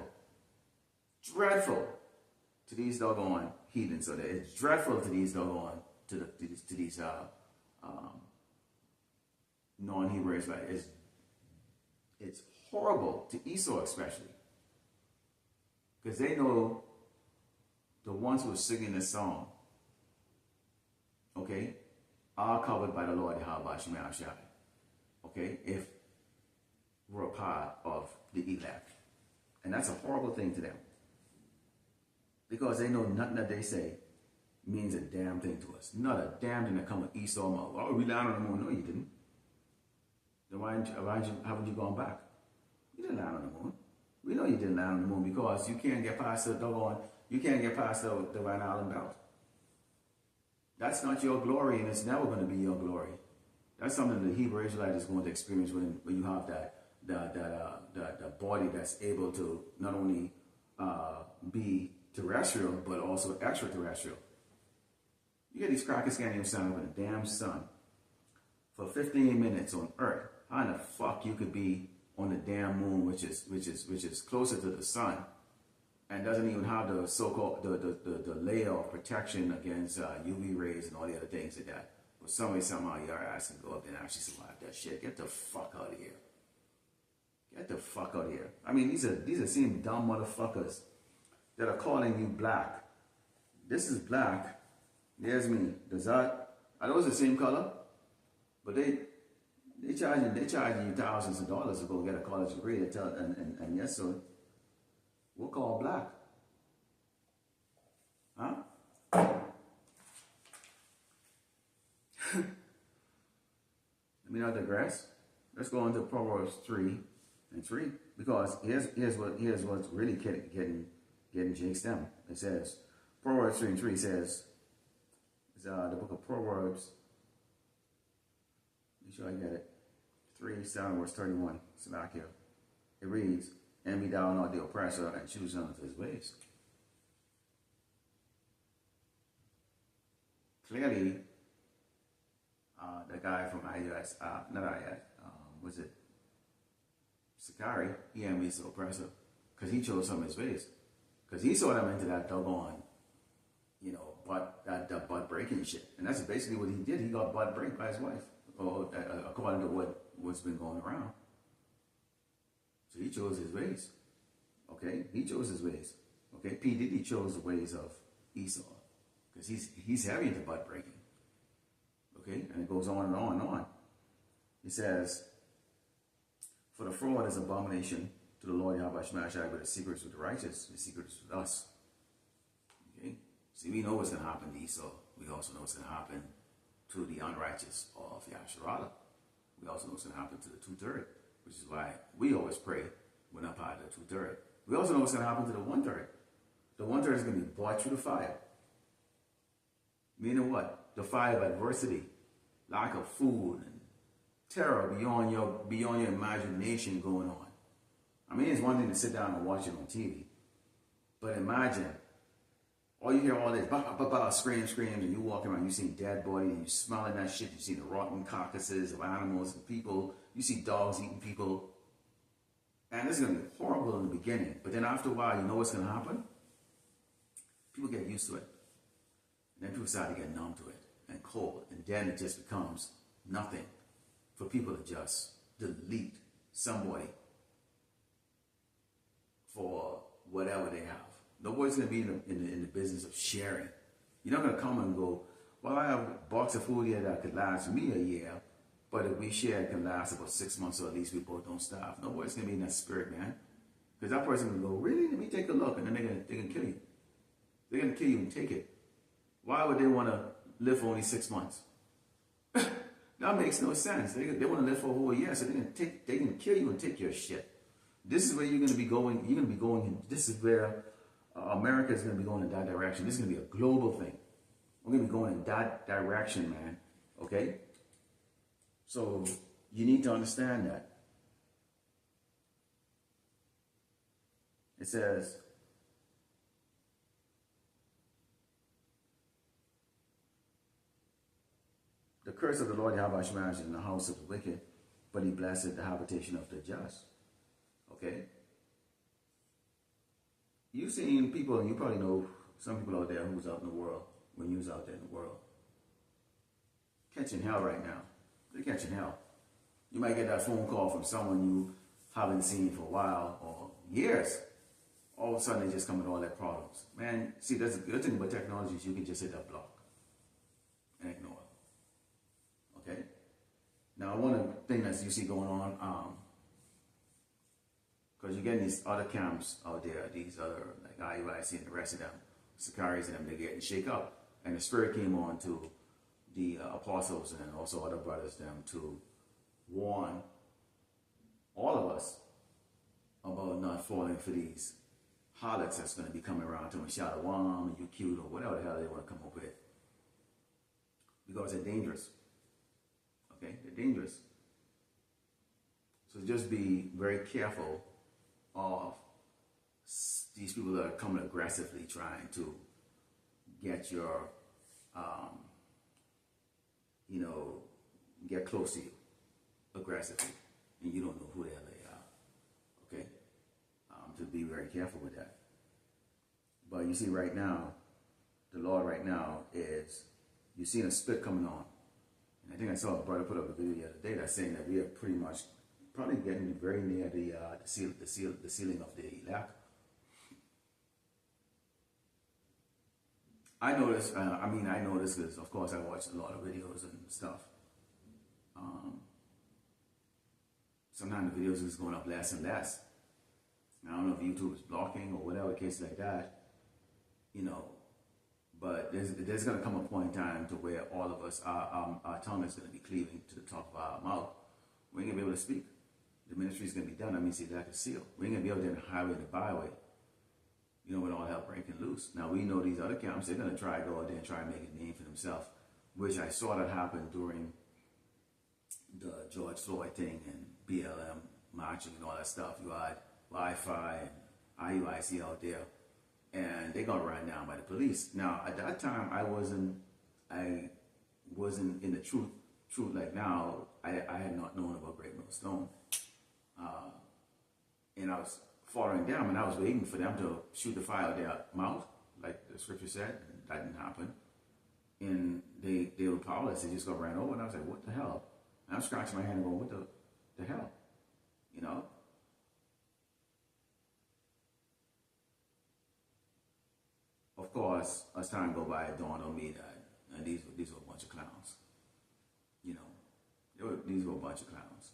to these doggone heathens. So that it's dreadful to these doggone, to these non-Hebrew Israelites. It's horrible to Esau especially, because they know the ones who are singing this song, okay, are covered by the Lord Yahweh Shemai Shai. Okay, if we're a part of the elect. And that's a horrible thing to them. Because they know nothing that they say means a damn thing to us. Not a damn thing that come with Esau mouth. Oh, we landed on the moon. No, you didn't. Then haven't you gone back? You didn't land on the moon. We know you didn't land on the moon because you can't get past the doggone, you can't get past the Van Allen belt. That's not your glory, and it's never going to be your glory. That's something the Hebrew Israelite is going to experience when you have that body that's able to not only be terrestrial, but also extraterrestrial. You get these crackers can't even stand up in the damn sun for 15 minutes on Earth. How in the fuck you could be on the damn moon, which is closer to the sun, and doesn't even have the so-called the layer of protection against UV rays and all the other things like that. But somehow your ass can go up and actually survive that shit. Get the fuck out of here. Get the fuck out of here. I mean, these are the same dumb motherfuckers that are calling you black. This is black. There's me. Does that? Are those the same color? But they charging you thousands of dollars to go get a college degree and yes, so we'll call black. Huh? Let me not digress. Let's go on to Proverbs 3:3, because here's what's really getting Jake's down. It says, Proverbs 3:3 says, it's the book of Proverbs. Make sure I get it. 3:7 verse 31. It's back here. It reads, "Envy thou not the oppressor, and choose none of his ways." Clearly, the guy from IUS, not IUS, was it Sakari? He envies the oppressor because he chose some of his ways. Because he saw them into that doggone, that butt breaking shit. And that's basically what he did. He got butt break by his wife, according to what's been going around. So he chose his ways. Okay? He chose his ways. Okay? P. Diddy chose the ways of Esau. Because he's heavy into butt breaking. Okay? And it goes on and on and on. He says, "For the fraud is abomination to the Lord Yahweh Shemashai, but the secrets with the righteous, the secrets with us." Okay? See, we know what's going to happen to Esau. We also know what's going to happen to the unrighteous of Yasharala. We also know what's going to happen to the 2/3, which is why we always pray we're not part of the 2/3. We also know what's going to happen to the 1/3. The 1/3 is going to be brought through the fire. Meaning what? The fire of adversity, lack of food, and terror beyond your imagination going on. I mean, it's one thing to sit down and watch it on TV, but imagine, all you hear all this screams, and you walking around, you see dead body, and you smelling that shit, you see the rotten carcasses of animals and people, you see dogs eating people, and this is going to be horrible in the beginning, but then after a while, you know what's going to happen? People get used to it, and then people start to get numb to it, and cold, and then it just becomes nothing for people to just delete somebody for whatever they have. Nobody's going to be in the business of sharing. You're not going to come and go, well, I have a box of food here that could last me a year, but if we share, it can last about 6 months, so at least we both don't starve. Nobody's going to be in that spirit, man. Because that person will go, really? Let me take a look, and then they're going to kill you. They're going to kill you and take it. Why would they want to live for only 6 months? That makes no sense. They want to live for a whole year, so they can kill you and take your shit. This is where you're going to be going. You're going to be going. This is where America is going to be going in that direction. This is going to be a global thing. We're going to be going in that direction, man. Okay? So you need to understand that. It says, the curse of the Lord Yahweh Shemash is in the house of the wicked, but he blessed the habitation of the just. Okay? You've seen people, and you probably know some people out there who's out in the world, when you was out there in the world, catching hell right now. They're catching hell. You might get that phone call from someone you haven't seen for a while or years. All of a sudden they just come with all their problems. Man, see, that's the good thing about technology is you can just hit that block and ignore it. Okay? Now, one of the things that you see going on, because you're getting these other camps out there, these other, like IUIC and the rest of them, Sakaris and them, they're getting shake up. And the Spirit came on to the apostles and also other brothers, them, to warn all of us about not falling for these harlots that's going to be coming around to them, Shalawam, and you cute, or whatever the hell they want to come up with. Because they're dangerous. Okay? They're dangerous. So just be very careful of these people that are coming aggressively trying to get your, get close to you aggressively, and you don't know who the hell they are. Okay? To be very careful with that. But you see right now, the Lord right now is, you've seen a split coming on. And I think I saw a brother put up a video the other day that's saying that we are pretty much probably getting very near the ceiling of the elect. I noticed, I noticed because of course I watch a lot of videos and stuff. Sometimes the videos is going up less and less. I don't know if YouTube is blocking or whatever the case like that, but there's going to come a point in time to where all of us, our tongue is going to be cleaving to the top of our mouth. We ain't going to be able to speak. The ministry is going to be done. I mean, see, like a seal. We ain't going to be able to in the highway and the byway, with all hell breaking loose. Now, we know these other camps, they're going to try to go out there and try and make a name for themselves, which I saw that happen during the George Floyd thing and BLM marching and all that stuff. You had Wi-Fi and IUIC out there, and they got run down by the police. Now, at that time, I wasn't in the truth like now. I had not known about Great Mill Stone, and I was following them, and I was waiting for them to shoot the fire out their mouth, like the scripture said. And that didn't happen, and they were powerless. They just got ran over, and I was like, "What the hell?" And I'm scratching my head and going, "What the hell?" Of course, as time go by, it dawned on me that these were a bunch of clowns. These were a bunch of clowns.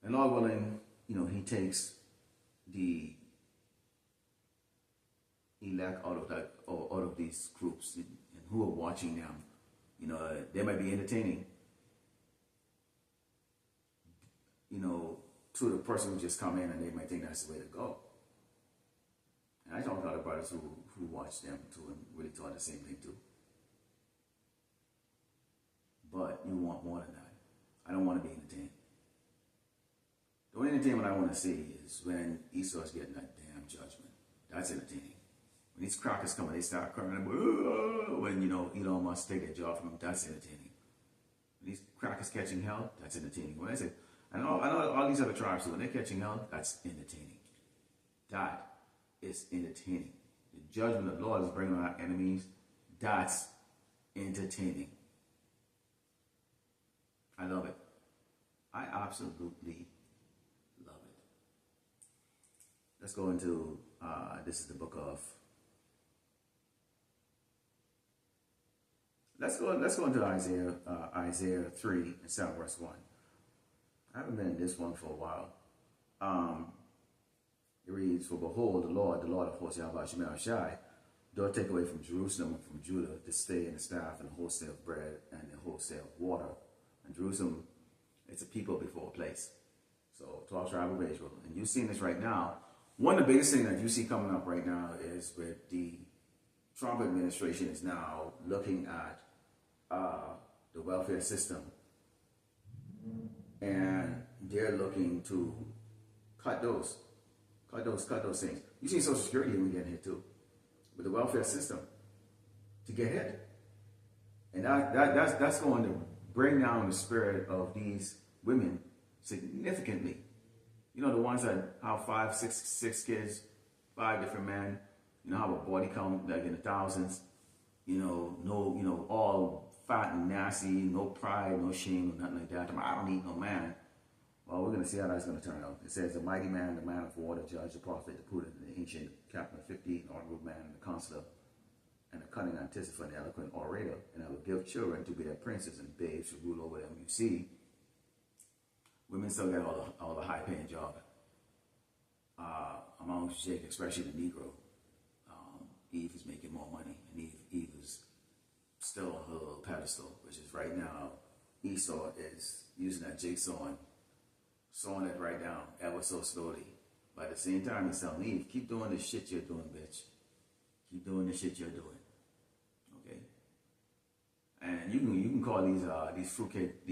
And Lord willing, He takes the elect out of these groups and who are watching them. They might be entertaining. To the person who just come in, and they might think that's the way to go. And I talked to other brothers who watched them too and really thought the same thing too. But you want more than that. I don't want to be entertained. The only entertainment I want to see is when Esau's getting that damn judgment. That's entertaining. When these crackers come and they start crying, when Elon Musk take their job from them, that's entertaining. When these crackers catching hell, that's entertaining. When I say, I know all these other tribes too, when they're catching hell, that's entertaining. That is entertaining. The judgment of the Lord is bringing on our enemies. That's entertaining. I love it. I absolutely love it. Let's go into, this is the book of, let's go into Isaiah 3 and 7 verse 1. I haven't been in this one for a while. It reads, "For behold, the Lord of hosts, Yahweh Shemel Shai, doth take away from Jerusalem and from Judah the stay and the staff and the wholesale of bread and the wholesale of water. And Jerusalem, it's a people before a place. So 12 tribes of Israel. And you're seeing this right now. One of the biggest things that you see coming up right now is with the Trump administration is now looking at the welfare system. And they're looking to cut those things. You see Social Security even getting hit too, with the welfare system to get hit. And that's going to bring down the spirit of these women significantly. You know, the ones that have six kids, 5 different men, you know, have a body count like in the thousands, all fat and nasty, no pride, no shame, or nothing like that. I don't need no man. Well, we're going to see how that's going to turn out. It says, the mighty man, the man of war, the judge, the prophet, the prudent, the ancient, captain of 50, the honorable man, the counselor, and the cunning antiphon, the eloquent orator. And I will give children to be their princes, and babes to rule over them. You see, women still get all the high-paying job amongst Jake, especially the Negro. Eve is making more money, and Eve is still on her little pedestal, which is right now Esau is using that jigsaw and sawing it right down ever so slowly. But at the same time, he's telling Eve, keep doing the shit you're doing, bitch. Keep doing the shit you're doing. Okay? And you can call these fruitcake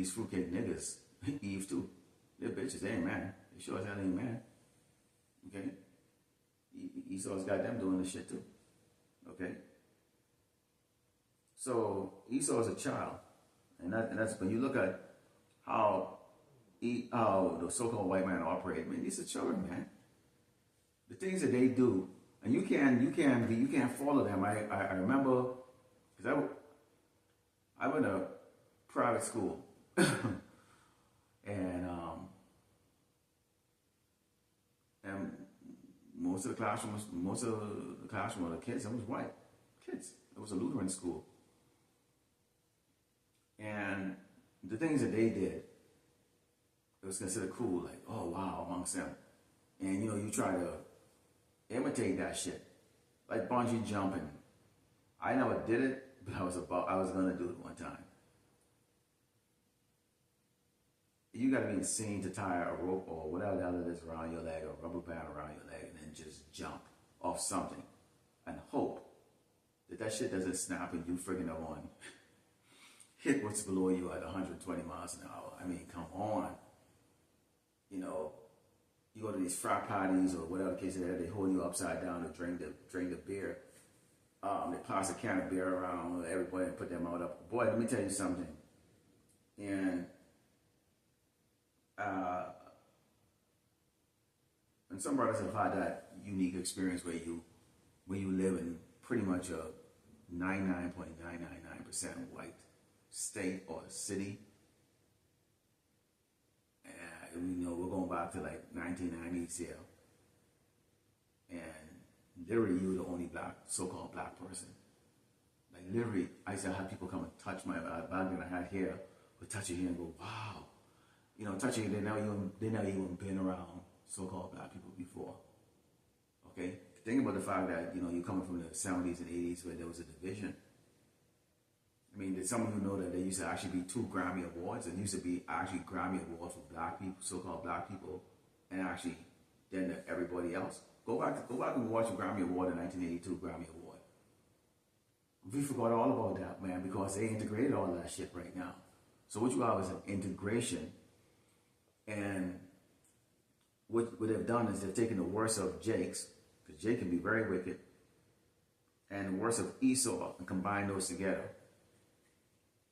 niggas Eve too. They're bitches, they ain't man. They sure as hell ain't man. Okay? Esau's got them doing the shit too. Okay? So Esau is a child. And that's when you look at how the so-called white man operate, man, these are children, man. The things that they do, and you can't follow them. I remember, because I went to private school, and most of the classroom of the kids, it was white kids. It was a Lutheran school, and the things that they did, it was considered cool, like, oh wow, amongst them. And you try to imitate that shit. Like bungee jumping. I never did it, but I was gonna do it one time. You gotta be insane to tie a rope or whatever the hell it is around your leg, or a rubber band around your leg, and then just jump off something and hope that shit doesn't snap and you friggin' on hit what's below you at 120 miles an hour. I mean, come on. You go to these frat parties or whatever the case is, they hold you upside down to drink the beer. They pass a can of beer around everybody and put their mouth up. Boy, let me tell you something. And some brothers have had that unique experience where you live in pretty much a 99.999% white state or city. We're going back to like 1990s here. And literally, you were the only so-called black person. Like literally, I used to have people come and touch my back that I had hair, would touch your hair and go, wow. Touching it, they never even been around so-called black people before. Okay? Think about the fact that, you're coming from the 70s and 80s where there was a division. I mean, did some of you know that there used to actually be 2 Grammy Awards? And used to be actually Grammy Awards for black people, so-called black people, and actually then everybody else. Go back and watch the Grammy Award, the 1982 Grammy Award. We forgot all about that, man, because they integrated all that shit right now. So what you have is an integration. And what they've done is they've taken the worst of Jake's, because Jake can be very wicked, and the worst of Esau, and combine those together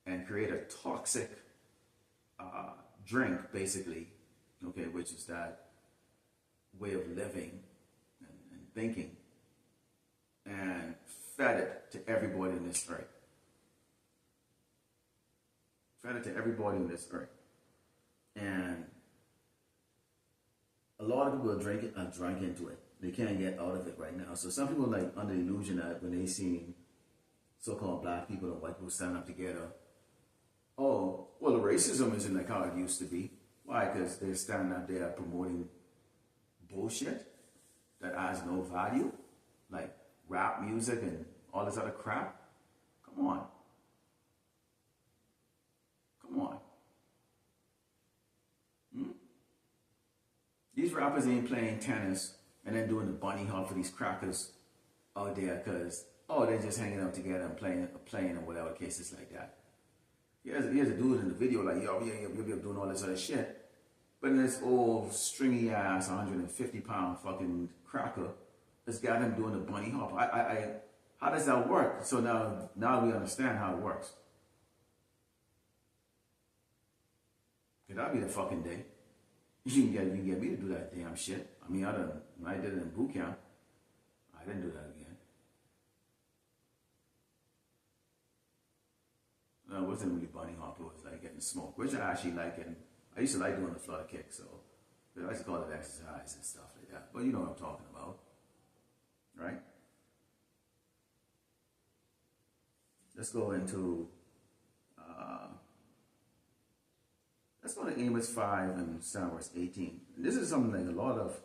and create a toxic drink, basically, okay, which is that way of living and thinking, and fed it to everybody in this earth. Fed it to everybody in this earth. And a lot of people are drank into it. They can't get out of it right now. So some people are under the illusion that when they see so-called black people and white people stand up together, oh, well, the racism isn't like how it used to be. Why? Because they're standing up there promoting bullshit that has no value, like rap music and all this other crap. Come on. These rappers ain't playing tennis and then doing the bunny hop for these crackers out there because, oh, they're just hanging out together and playing or whatever the case is like that. Here's a dude in the video like, yo, yeah, doing all this other shit. But in this old stringy ass 150-pound fucking cracker has got him doing the bunny hop. How does that work? So now we understand how it works. Cause that'll be the fucking day. You can get me to do that damn shit. I mean, I did it in boot camp. I didn't do that again. No, it wasn't really bunny hop. It was like getting smoked, which I actually like. And I used to like doing the flutter kick, so I used to call it exercise and stuff like that. But you know what I'm talking about, right? Let's go into let's go to Amos 5 and Psalm verse 18. This is something like a lot of.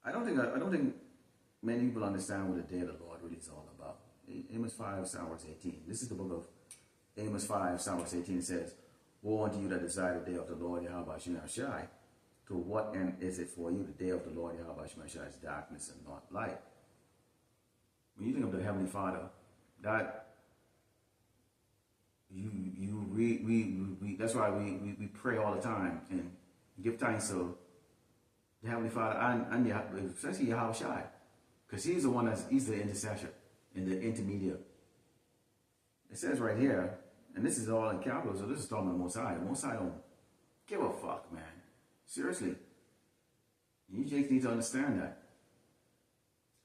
I don't think many people understand what the day of the Lord really is all about. Amos 5, Psalm verse 18. This is the book of Amos 5, Psalm verse 18. It says, "Woe unto you that desire the day of the Lord Yahweh Shem Shai. To what end is it for you the day of the Lord Yahweh Shem Shai is darkness and not light?" When you think of the Heavenly Father, that we that's why we pray all the time and give thanks to the Heavenly Father and especially Yahweh Shai, because he's the one he's the intercessor and the intermediate. It says right here, and this is all in capital, so this is talking about the Most High. The Most High don't give a fuck, man. Seriously. You just need to understand that.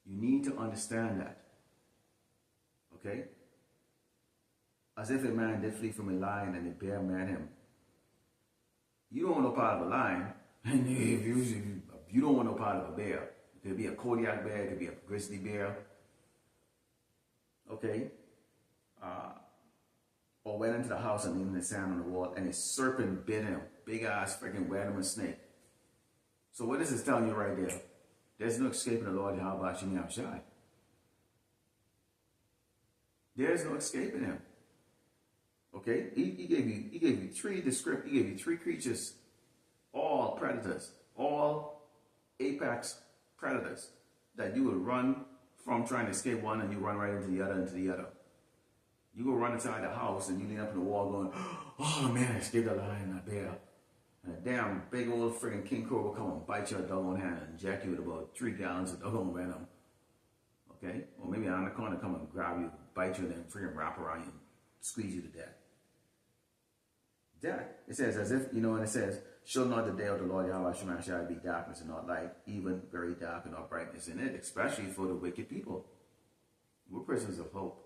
You need to understand that. Okay? As if a man did flee from a lion and a bear met him. You don't want no part of a lion, and you don't want no part of a bear. It could be a Kodiak bear, it could be a grizzly bear. Okay? Or went into the house and leaned in the sand on the wall, and a serpent bit him. Big ass freaking venomous snake. So what is this telling you right there? There's no escaping the Lord Yahweh Shem Shai. There's no escaping him. Okay? He gave you three creatures, all predators, all apex predators that you would run from trying to escape one and you run right into the other. You go run inside the house and you lean up in the wall going, "Oh man, I escaped a lion and a bear." And a damn big old friggin' king cobra will come and bite your doggone hand and inject you with about 3 gallons of doggone venom. Okay? Or maybe an anaconda come and grab you, bite you, and then friggin' wrap around you and squeeze you to death. Death. It says, as if, and it says, "Shall not the day of the Lord Yahweh Shem Shai be darkness and not light, even very dark and not brightness in it," especially for the wicked people. We're prisoners of hope.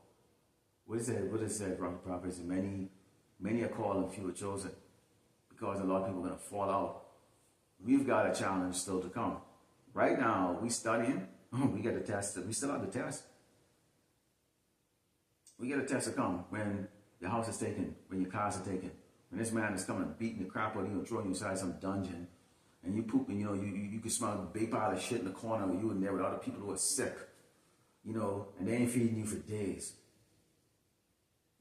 What it said, from the prophets, many are called and few are chosen, because a lot of people are going to fall out. We've got a challenge still to come. Right now, we studying. We got the test. We still have the test. We get a test to come when your house is taken, when your cars are taken, when this man is coming and beating the crap out of you and throwing you inside some dungeon, and you poop, and you can smell a big pile of shit in the corner of you in there with other people who are sick, and they ain't feeding you for days.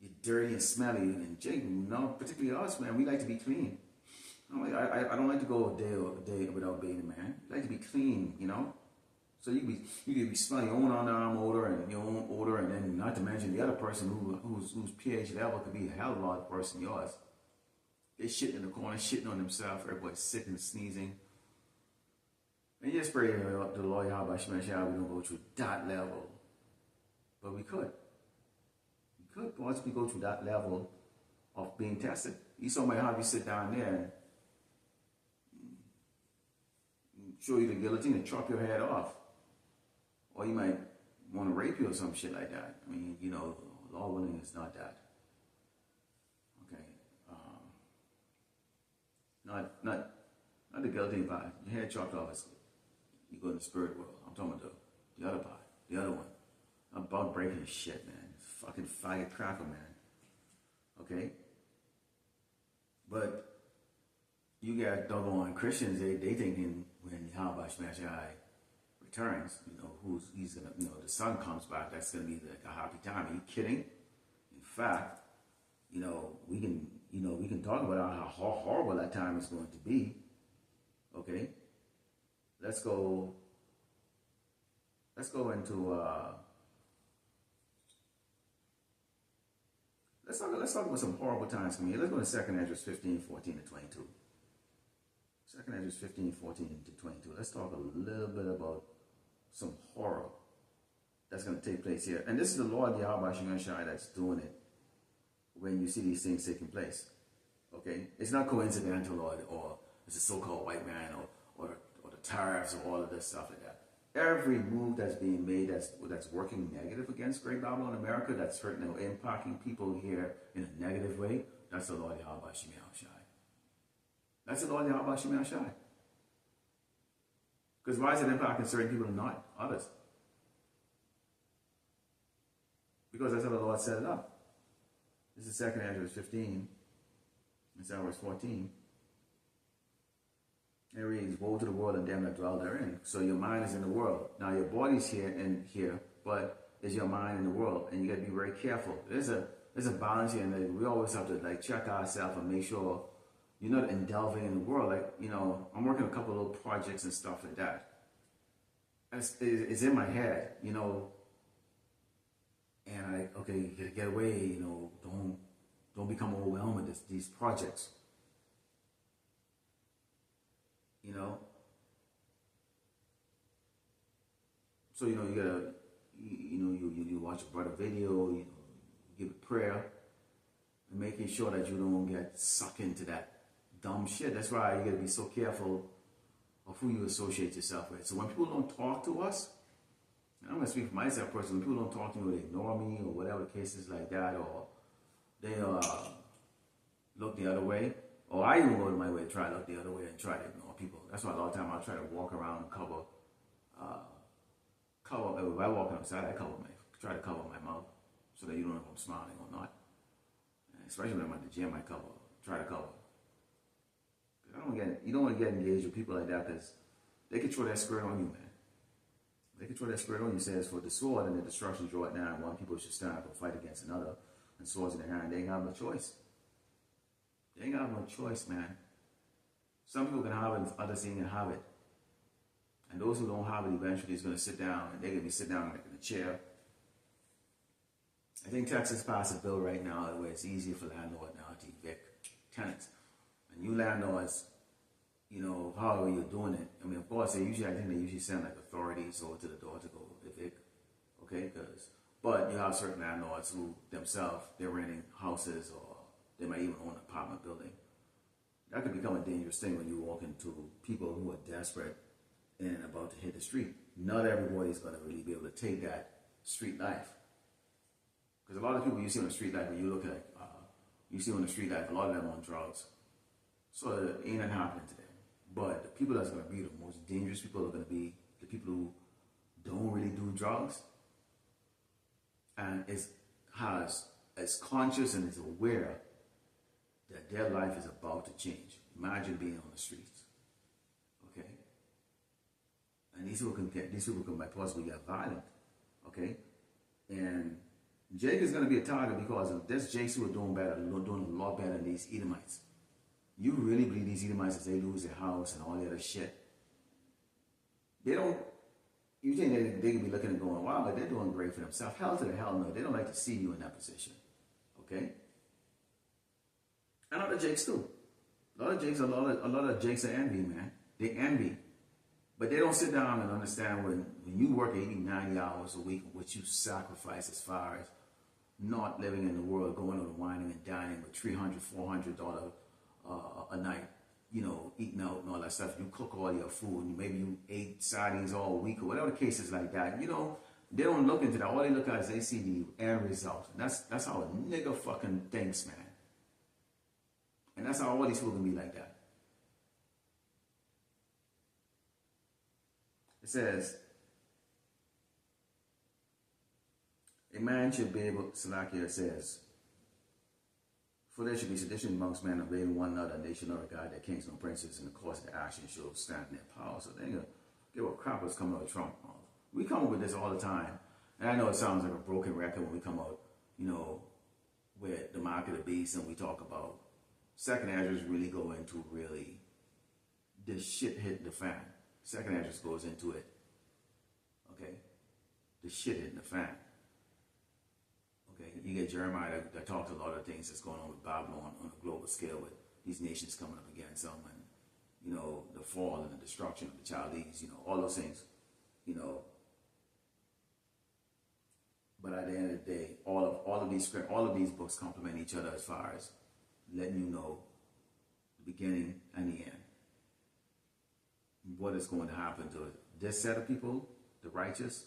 You're dirty and smelly, and Jake, particularly us, man, we like to be clean. I don't like to go a day without bathing, man. I like to be clean, So you could be smelling your own underarm odor and your own odor, and then not to mention the other person whose pH level could be a hell of a lot worse than yours. They shitting in the corner, shitting on themselves. Everybody's sick and sneezing. And just pray to the Lord Yahweh Shem Shai we don't go through that level, but we could. We could possibly go through that level of being tested. Esau might have you sit down there and show you the guillotine and chop your head off. Or he might want to rape you or some shit like that. I mean, law willing is not that. Okay. Not the guillotine part. Your head chopped off, you go in the spirit world. I'm talking about the other part, the other one. I'm about breaking shit, man. Fucking faggot cracker, man. Okay? But you got doggone Christians, they thinking when Yahweh Shem Shai returns, he's gonna, the sun comes back, that's gonna be a happy time. Are you kidding? In fact, we can talk about how horrible that time is going to be. Okay, let's go. Let's go into. Let's talk about some horrible times for me. Let's go to 2nd Ezra 15, 14 to 22. 2nd Ezra 15, 14 to 22. Let's talk a little bit about some horror that's going to take place here. And this is the Lord Yahweh Shai that's doing it when you see these things taking place. Okay? It's not coincidental or it's a so-called white man or the tariffs or all of this stuff like that. Every move that's being made that's working negative against Great Babylon America, that's hurting or impacting people here in a negative way, that's the Lord Yahweh Shai. That's the Lord Yahweh Shai. Because why is it impacting certain people and not others? Because that's how the Lord set it up. This is 2nd Ezra 15. It's verse 14. It reads, woe to the world and them that dwell therein. So your mind is in the world. Now your body's here, but is your mind in the world? And you got to be very careful. There's a balance here, and we always have to like check ourselves and make sure you're not indulging in the world. Like, I'm working a couple of little projects and stuff like that. It's in my head, and okay, you gotta get away, don't become overwhelmed with these projects. So you gotta, you watch a brother video, you give a prayer, and making sure that you don't get sucked into that dumb shit. That's why you gotta be so careful of who you associate yourself with. So when people don't talk to us, and I'm gonna speak for myself personally, when people don't talk to me, or they ignore me, or whatever the case is like that, or they look the other way, or I even go to my way to try to look the other way and try to ignore people. That's why a lot of time I try to walk around and cover. If I walk outside, I try to cover my mouth so that you don't know if I'm smiling or not. And especially when I'm at the gym, I try to cover. You don't want to get engaged with people like that because they can throw that spirit on you, man. They can throw that spirit on you. Says for the sword and the destruction draw it down. One people should stand up and fight against another, and swords in their hand. They ain't got no choice. They ain't got no choice, man. Some people can have it, and others ain't gonna have it. And those who don't have it eventually is going to sit down, and they're going to be sitting down like in a chair. I think Texas passed a bill right now where it's easier for landlords now to evict tenants. And you landlords, however you're doing it, I mean, of course, I think they usually send like authorities over to the door to go evict, okay? But you have certain landlords who themselves, they're renting houses or they might even own an apartment building. That could become a dangerous thing when you walk into people who are desperate and about to hit the street. Not everybody's going to really be able to take that street life. Because a lot of people you see on the street life, when you look at, you see on the street life, a lot of them on drugs. So it ain't nothing happening to them. But the people that's going to be the most dangerous people are going to be the people who don't really do drugs and is conscious and is aware that their life is about to change. Imagine being on the streets. Okay? And these people can possibly get violent, okay? And Jake is going to be a target because of this. Jakes who are doing a lot better than these Edomites. You really believe these Edomites, if they lose their house and all the other shit, they don't, you think they could be looking and going, wow, but they're doing great for themselves. Hell to the hell no. They don't like to see you in that position, okay? And other Jakes too. A lot of Jakes are envy, man. They envy. But they don't sit down and understand when you work 80, 90 hours a week, what you sacrifice as far as not living in the world, going on whining and dining with $300, $400 a night, eating out and all that stuff. You cook all your food, and maybe you ate sardines all week or whatever the case is like that. They don't look into that. All they look at is they see the end result. And that's how a nigga fucking thinks, man. And that's how all these people can be like that. It says, a man should be able, Salakia says, for there should be sedition amongst men obeying one another, and they should not regard their kings nor princes, and the course of their actions shall stand in their power. So they ain't gonna give a crap what's coming out of Trump. We come up with this all the time. And I know it sounds like a broken record when we come out, with the mark of the beast, and we talk about 2nd Ezra really go into really the shit hit the fan. Second address goes into it. Okay? The shit hitting the fan. Okay? You get Jeremiah that talks a lot of things that's going on with Babylon on a global scale with these nations coming up against them and, you know, the fall and the destruction of the Chaldees, you know, all those things, you know. But at the end of the day, all of these books complement each other as far as letting you know the beginning and the end. What is going to happen to this set of people, the righteous,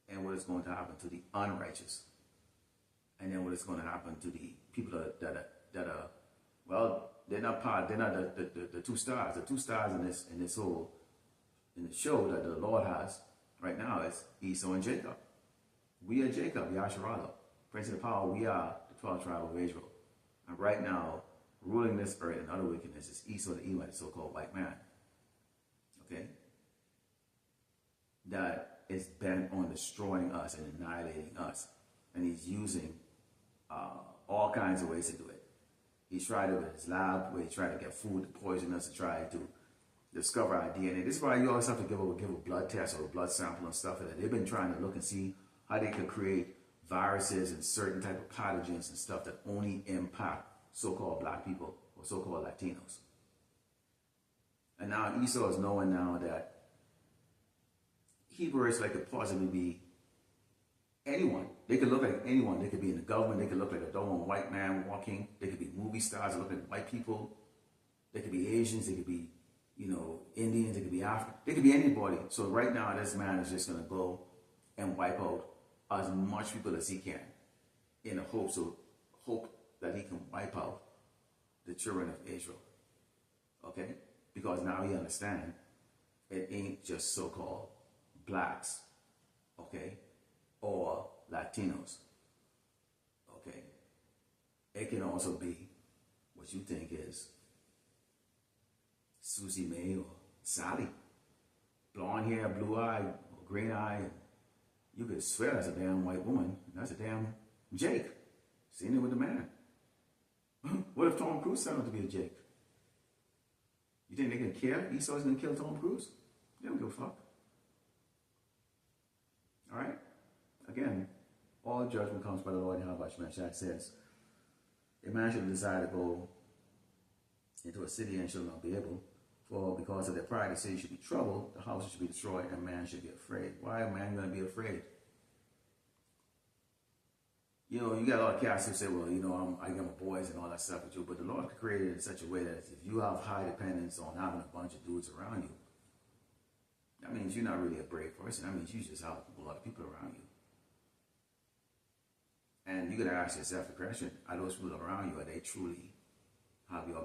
and what is going to happen to the unrighteous, and then what is going to happen to the people that are well, they're not the two stars. The two stars in this whole in the show that the Lord has right now is Esau and Jacob. We are Jacob, Yasharala, Prince of the Power. We are the 12th tribe of Israel, and right now, ruling this earth and other wickedness is Esau the Edomite, the so-called white man. Okay, that is bent on destroying us and annihilating us, and he's using all kinds of ways to do it. He's tried it with his lab, where he tried to get food to poison us, to try to discover our DNA. This is why you always have to give a blood test or a blood sample and stuff like that. They've been trying to look and see how they could create viruses and certain type of pathogens and stuff that only impact so-called black people or so-called Latinos. And now Esau is knowing now that Hebrews like could possibly be anyone. They could look like anyone. They could be in the government. They could look like a doggone white man walking. They could be movie stars that look like white people. They could be Asians. They could be, you know, Indians. They could be African. They could be anybody. So right now, this man is just going to go and wipe out as much people as he can in the hope that he can wipe out the children of Israel. Okay? Because now he understands it ain't just so-called blacks, okay, or Latinos, okay. It can also be what you think is Susie Mae or Sally, blonde hair, blue eye, or green eye. And you could swear that's a damn white woman. That's a damn Jake. Seen it with the man. What if Tom Cruise turned out to be a Jake? You think they can care? Esau's gonna kill Tom Cruise? They don't give a fuck. All right? Again, all judgment comes by the Lord. Yahweh Shemashach says, a man should desire to go into a city and shall not be able, for because of their pride the city should be troubled, the houses should be destroyed, and man should be afraid. Why is man going to be afraid? You know, you got a lot of cats who say, well, you know, I got my boys and all that stuff with you, but the Lord created it in such a way that if you have high dependence on having a bunch of dudes around you, that means you're not really a brave person. That means you just have a lot of people around you. And you got to ask yourself the question, are those people around you, are they truly have your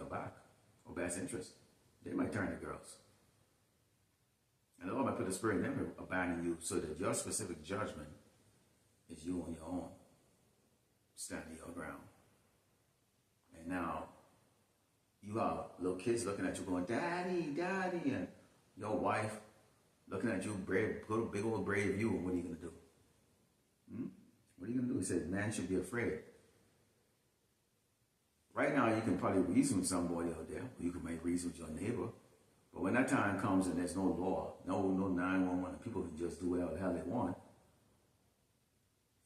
back or best interest? They might turn to girls. And the Lord might put a spirit in them to abandon you so that your specific judgment is you on your own, standing your ground. And now you have little kids looking at you going, Daddy, Daddy, and your wife looking at you, brave, big old brave view, and what are you going to do? What are you going to do? He said, man should be afraid. Right now, you can probably reason with somebody out there, or you can make reason with your neighbor. But when that time comes and there's no law, no 911, people can just do whatever the hell they want,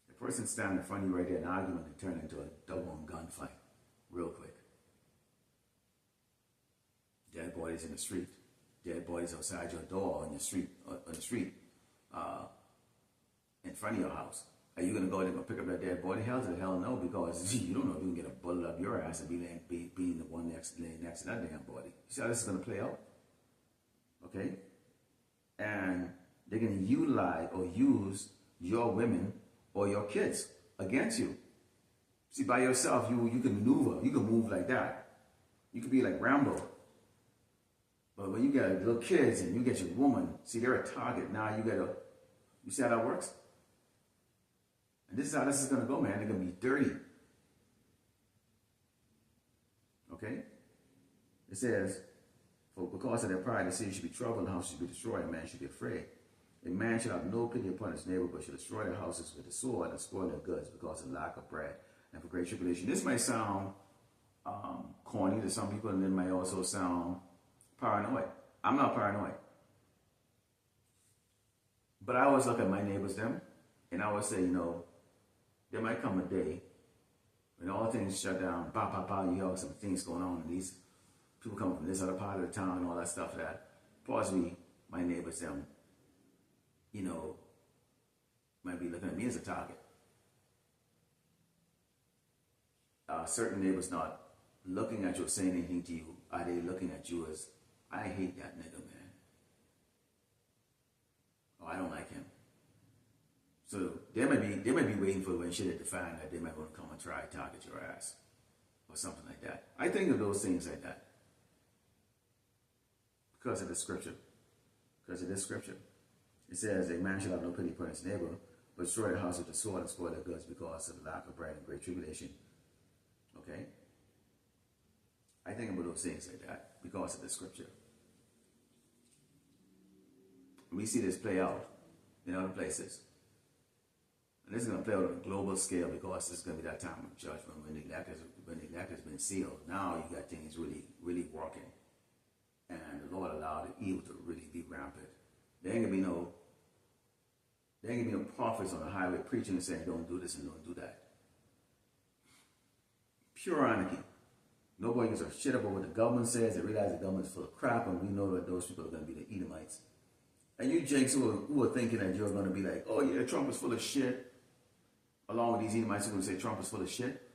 the person standing in front of you right there, an argument can turn into a double-on gunfight real quick. Dead bodies in the street. Dead bodies outside your door on the street, in front of your house. Are you going to go there and pick up that dead body? Hell to the hell no, because you don't know if you can get a bullet up your ass and be the one laying next to that damn body. You see how this is going to play out? Okay? And they're going to utilize or use your women or your kids against you. See, by yourself, you can maneuver. You can move like that. You can be like Rambo. But when you get little kids and you get your woman, see, they're a target. Now you see how that works? And this is how this is going to go, man. They're going to be dirty. Okay? It says, for because of their pride, the city should be troubled, and the house should be destroyed, and man should be afraid. A man shall have no pity upon his neighbor, but shall destroy their houses with the sword and spoil their goods because of lack of bread and for great tribulation. This might sound corny to some people, and it might also sound paranoid. I'm not paranoid. But I always look at my neighbors, them, and I always say, there might come a day when all things shut down, you hear some things going on, and these people come from this other part of the town and all that stuff that possibly my neighbors, them, might be looking at me as a target. Certain neighbors not looking at you or saying anything to you. Are they looking at you as, I hate that nigga, man. Or I don't like him. So they might be waiting for when shit hit the fan that they might want to come and try to target your ass. Or something like that. I think of those things like that. Because of the scripture. Because of this scripture. It says, a man shall have no pity upon his neighbor, but destroy the house with the sword and spoil their goods because of the lack of bread and great tribulation. Okay? I think about those things like that because of the scripture. We see this play out in other places. And this is going to play out on a global scale because it's going to be that time of judgment when the elect has been sealed. Now you got things really, really working. And the Lord allowed the evil to really be rampant. There ain't going to be no prophets on the highway preaching and saying, don't do this and don't do that. Pure anarchy. Nobody gives a shit about what the government says. They realize the government's full of crap, and we know that those people are going to be the Edomites. And you jakes who are thinking that you're going to be like, oh yeah, Trump is full of shit, along with these Edomites who are going to say Trump is full of shit.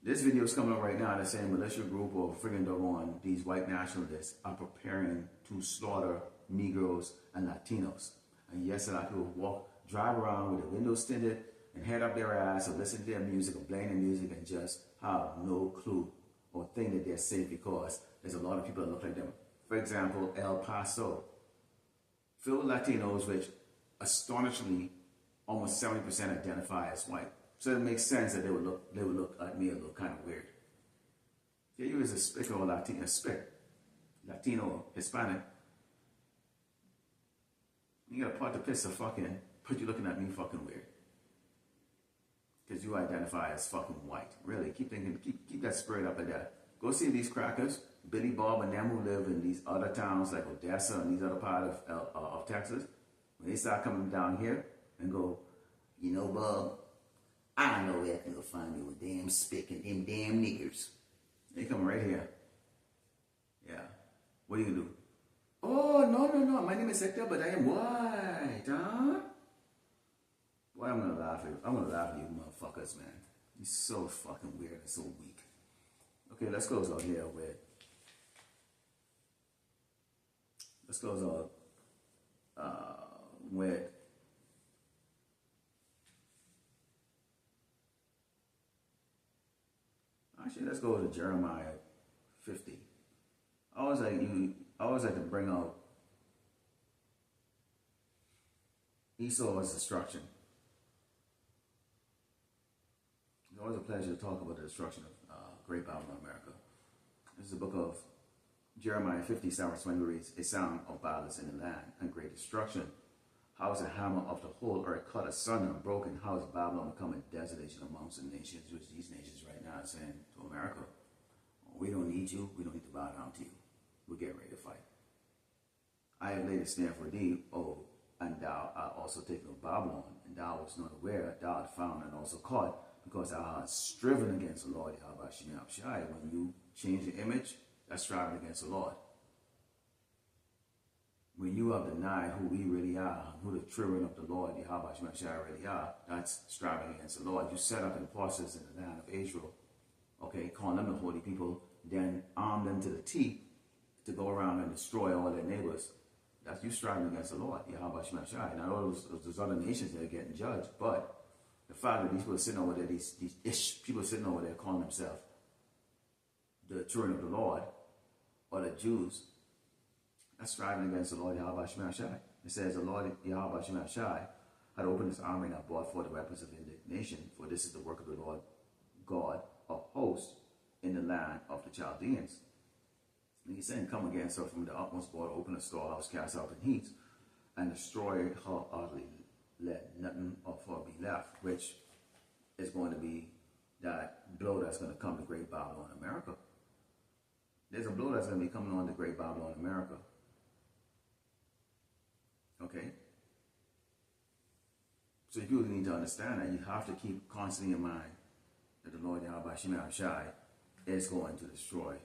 This video is coming up right now. They're saying militia group or friggin' doggone these white nationalists are preparing to slaughter Negroes and Latinos. And yes, a lot of people drive around with their windows tinted and head up their ass or listen to their music or blame their music and just have no clue or think that they're safe because there's a lot of people that look like them. For example, El Paso, filled with Latinos, which astonishingly almost 70% identify as white. So it makes sense that they would look at me a little kind of weird. Yeah, you as a spick or Latino, Hispanic. You got a part to piss a fucking, but you looking at me fucking weird. Because you identify as fucking white. Really, keep that spirit up like that. Go see these crackers, Billy Bob and them who live in these other towns like Odessa and these other parts of Texas. When they start coming down here and go, Bob, I know where I can go find you a damn spick and them damn niggers. They come right here. Yeah. What do you do? Oh, no. My name is Hector, but I am white, huh? Boy, I'm gonna laugh at you motherfuckers, man. You're so fucking weird and so weak. Okay, let's close out here with. Let's close out with. Actually, let's go to Jeremiah 50. I always like to bring out Esau's destruction. It's always a pleasure to talk about the destruction of Great Babylon, America. This is the book of Jeremiah 50, Psalms 20 reads, a sound of violence in the land and great destruction. How is the hammer of the whole earth cut asunder and broken? How is Babylon become a desolation amongst the nations, which these nations right now are saying to America, we don't need you, we don't need to bow down to you. We're getting ready to fight. I have laid a snare for thee, O, and thou art also taken of Babylon, and thou wast not aware, thou art found and also caught, because thou hast striven against the Lord, Yahweh Shem Shai. When you change the image, that's striving against the Lord. When you have denied who we really are, who the children of the Lord, Yahweh Shem Shai really are, that's striving against the Lord. You set up impostors in the land of Israel, okay, calling them the holy people, then arm them to the teeth to go around and destroy all their neighbors. That's you striving against the Lord, Yahweh Shem Shai. Now, those other nations that are getting judged, but the fact that these people are sitting over there, these people sitting over there calling themselves the children of the Lord, or the Jews, that's striving against the Lord Yahweh Shem Shai. It says the Lord Yahweh Shem Shai had opened his army and had brought forth the weapons of indignation, for this is the work of the Lord God of hosts in the land of the Chaldeans. And he's saying, come against her from the utmost border, open the storehouse, cast out the heat, and destroy her utterly. Let nothing of her be left, which is going to be that blow that's going to come to Great Babylon, America. There's a blow that's going to be coming on the great Babylon America. Okay? So you people need to understand that you have to keep constantly in mind that the Lord Yahweh Shemel Shai is going to destroy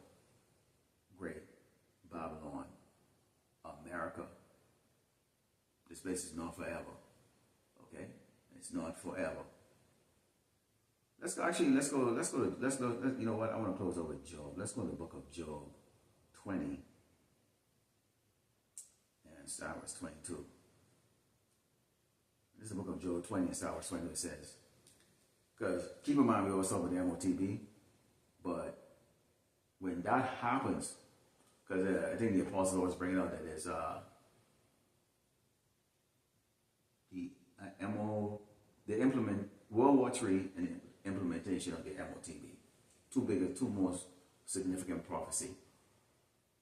great Babylon America. This place is not forever. Okay? It's not forever. Let's go, you know what? I want to close over Job. Let's go to the book of Job 20 and start verse 22. This is the book of Job 20 and start verse 22. It says, because keep in mind we always talk about the MOTB, but when that happens, because I think the apostles always bring it up that there's they implement World War III and the implementation of the MOTB. Two most significant prophecy.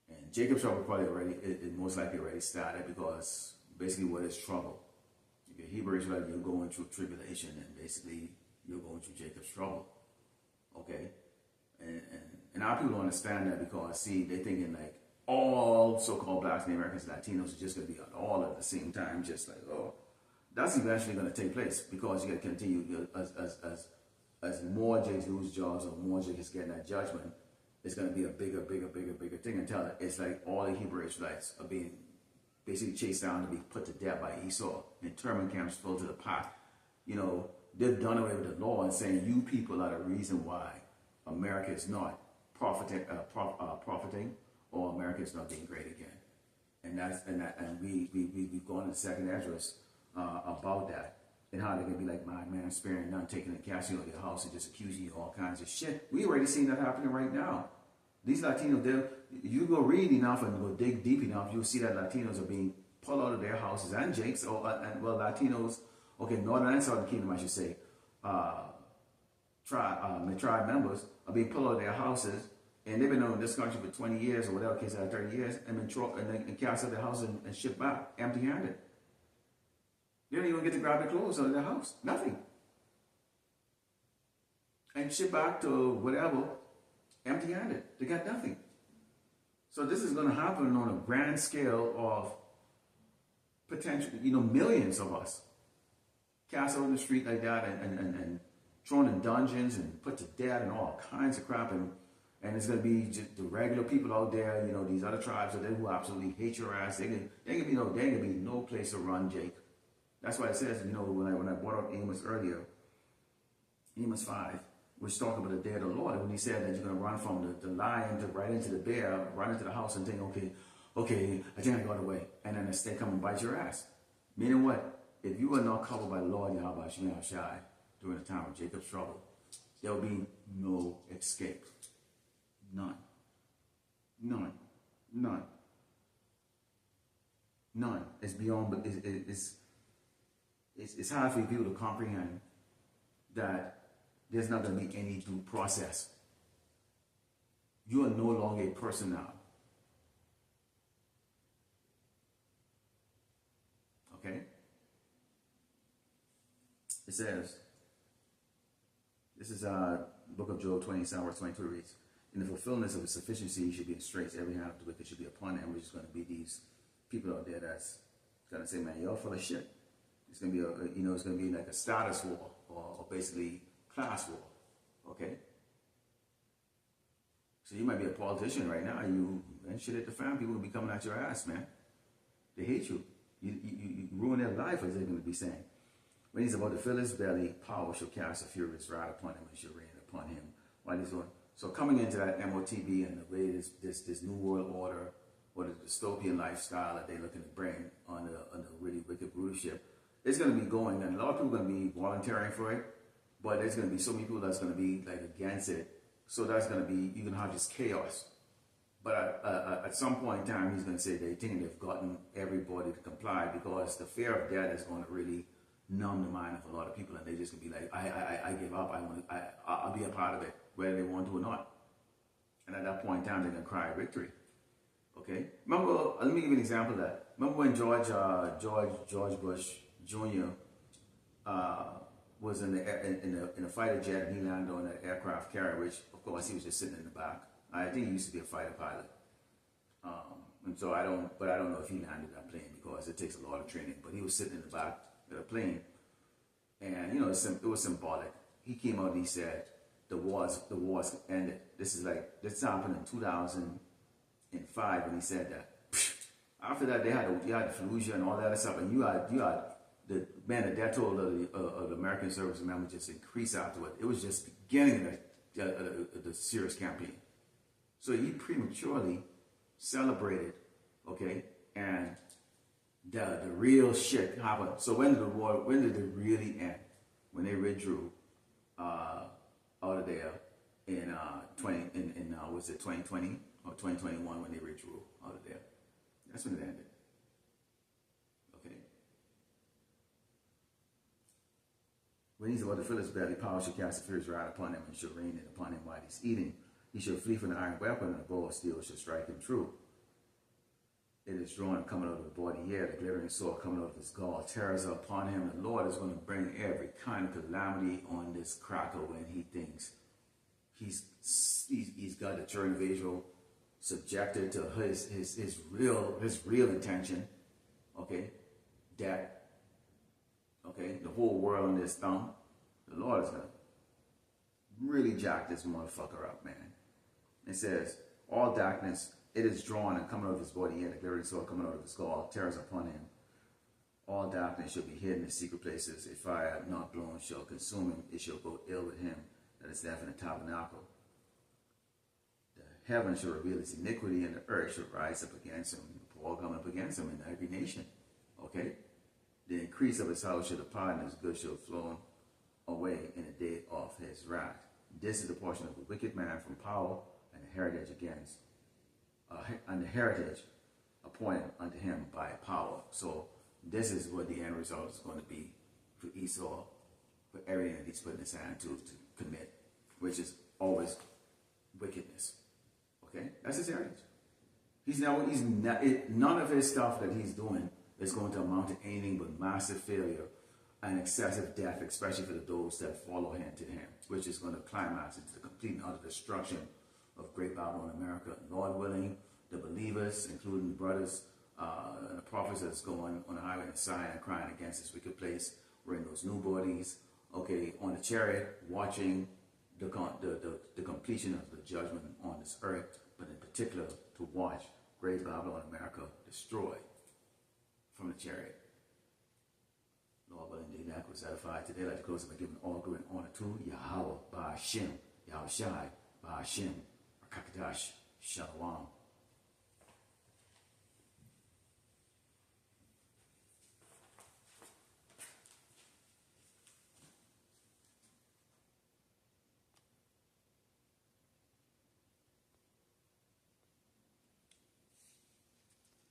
And Jacob's trouble probably it most likely already started, because basically what is trouble? If you're Hebrew Israelite, you're going through tribulation, and basically you're going through Jacob's trouble. Okay? And our people don't understand that, because see, they're thinking like all so-called blacks and Americans, Latinos are just going to be on all at the same time, just like, oh, that's eventually going to take place, because you got to continue as more Jakes lose jobs or more Jakes getting that judgment. It's going to be a bigger thing, until it's like all the Hebrew Israelites are being basically chased down to be put to death by Esau, internment camps filled to the pot. You know, they've done away with the law and saying you people are the reason why America is not profiting, or America is not being great again. And we've gone to the second address about that, and how they're gonna be like madman, sparing none, taking the cash out of your house and just accusing you of all kinds of shit. We already seen that happening right now. These Latinos, you go read enough and go dig deep enough, you'll see that Latinos are being pulled out of their houses, and Jakes, Latinos, okay, Northern and Southern Kingdom, I should say, tribe members are being pulled out of their houses, and they've been in this country for 20 years or whatever case, 30 years, and been cast out of their house and shipped back empty-handed. They don't even get to grab their clothes out of their house. Nothing. And ship back to whatever, empty-handed. They got nothing. So this is going to happen on a grand scale of potential, millions of us cast out in the street like that, and thrown in dungeons and put to death and all kinds of crap. And it's going to be just the regular people out there, these other tribes out there who absolutely hate your ass. There ain't gonna be no place to run, Jake. That's why it says, when I brought up Amos earlier, Amos 5, which talked about the day of the Lord, when he said that you're going to run from the lion to right into the bear, run into the house and think, okay, I think I got away. And then the snake come and bite your ass. Meaning what? If you are not covered by the Lord Yahweh Shemel Shai during the time of Jacob's trouble, there will be no escape. None. It's beyond, but it's hard for people to comprehend that there's not going to be any due process. You are no longer a person now. Okay? It says, this is book of Job 20, verse 22 reads, in the fulfillment of his sufficiency, he should be in straits. Every hand of the wicked should be upon him, which is going to be these people out there that's going to say, man, you're full of shit. It's going to be it's going to be like a status war, or basically class war. Okay? So you might be a politician right now. You shit at the fan. People will be coming at your ass, man. They hate you. You ruin their life, as they're going to be saying. When he's about to fill his belly, power shall cast a furious rod upon him, and shall rain upon him. While he's on. So coming into that MOTB and the way this new world order, or the dystopian lifestyle that they're looking to bring on the really wicked rulership, it's going to be going, and a lot of people are going to be volunteering for it, but there's going to be so many people that's going to be like against it. So that's going to be, you're going to have this chaos. But at some point in time, he's going to say they think they've gotten everybody to comply, because the fear of death is going to really numb the mind of a lot of people, and they're just going to be like, I give up. I'll be a part of it, whether they want to or not. And at that point in time, they're going to cry victory. Okay. Remember, let me give you an example of that. Remember when George Bush Jr. Was in a fighter jet, and he landed on an aircraft carrier, which of course he was just sitting in the back. I think he used to be a fighter pilot. And so but I don't know if he landed that plane because it takes a lot of training. But he was sitting in the back of the plane, and you know, it was symbolic. He came out and he said, the wars ended. This happened in 2005 when he said that. After that, you had the Fallujah and all that other stuff, and you had the death toll of the American service members just increased afterward. It was just beginning of the serious campaign. So he prematurely celebrated, okay, and the real shit happened. So when did it really end? When they withdrew out of there in 2020 or 2021 when they withdrew out of there. That's when it ended. Okay. When he's about to fill his belly, power shall cast the fierce rod upon him and shall rain it upon him while he's eating. He shall flee from the iron weapon, and a bow of steel shall strike him true. It is drawn coming out of the body, yeah, the glittering sword coming out of his gall. Terrors are upon him. The Lord is going to bring every kind of calamity on this cracker when he thinks he's got the children of Israel subjected to his real intention. Okay, that the whole world on this thumb. The Lord is gonna really jack this motherfucker up, man. It says, all darkness, it is drawn and coming out of his body, and the glittering sword coming out of his skull, terrors upon him. All darkness shall be hidden in secret places. A fire not blown shall consume him. It shall go ill with him that is deaf in the tabernacle. The heaven shall reveal his iniquity, and the earth shall rise up against him. Paul coming up against him in every nation. Okay? The increase of his house shall depart, and his goods shall flow away in the day of his wrath. This is the portion of the wicked man from power, and the heritage appointed unto him by power. So this is what the end result is going to be for Esau, for everything that he's putting his hand to commit, which is always wickedness. Okay, that's his heritage. None of his stuff that he's doing is going to amount to anything but massive failure and excessive death, especially for those that follow him, which is going to climax into the complete and utter destruction of Great Babylon, America. Lord willing, the believers, including the brothers and the prophets that's going on the highway and sighing and crying against this wicked place, we're in those new bodies, okay, on the chariot, watching the completion of the judgment on this earth, but in particular to watch Great Babylon, America destroyed from the chariot. Lord willing, the neck was edified today. I'd like to close by giving all glory and honor to Yahweh, Ba'ashem, Yahushai, Ba'ashem, Rakakadash, Shalom.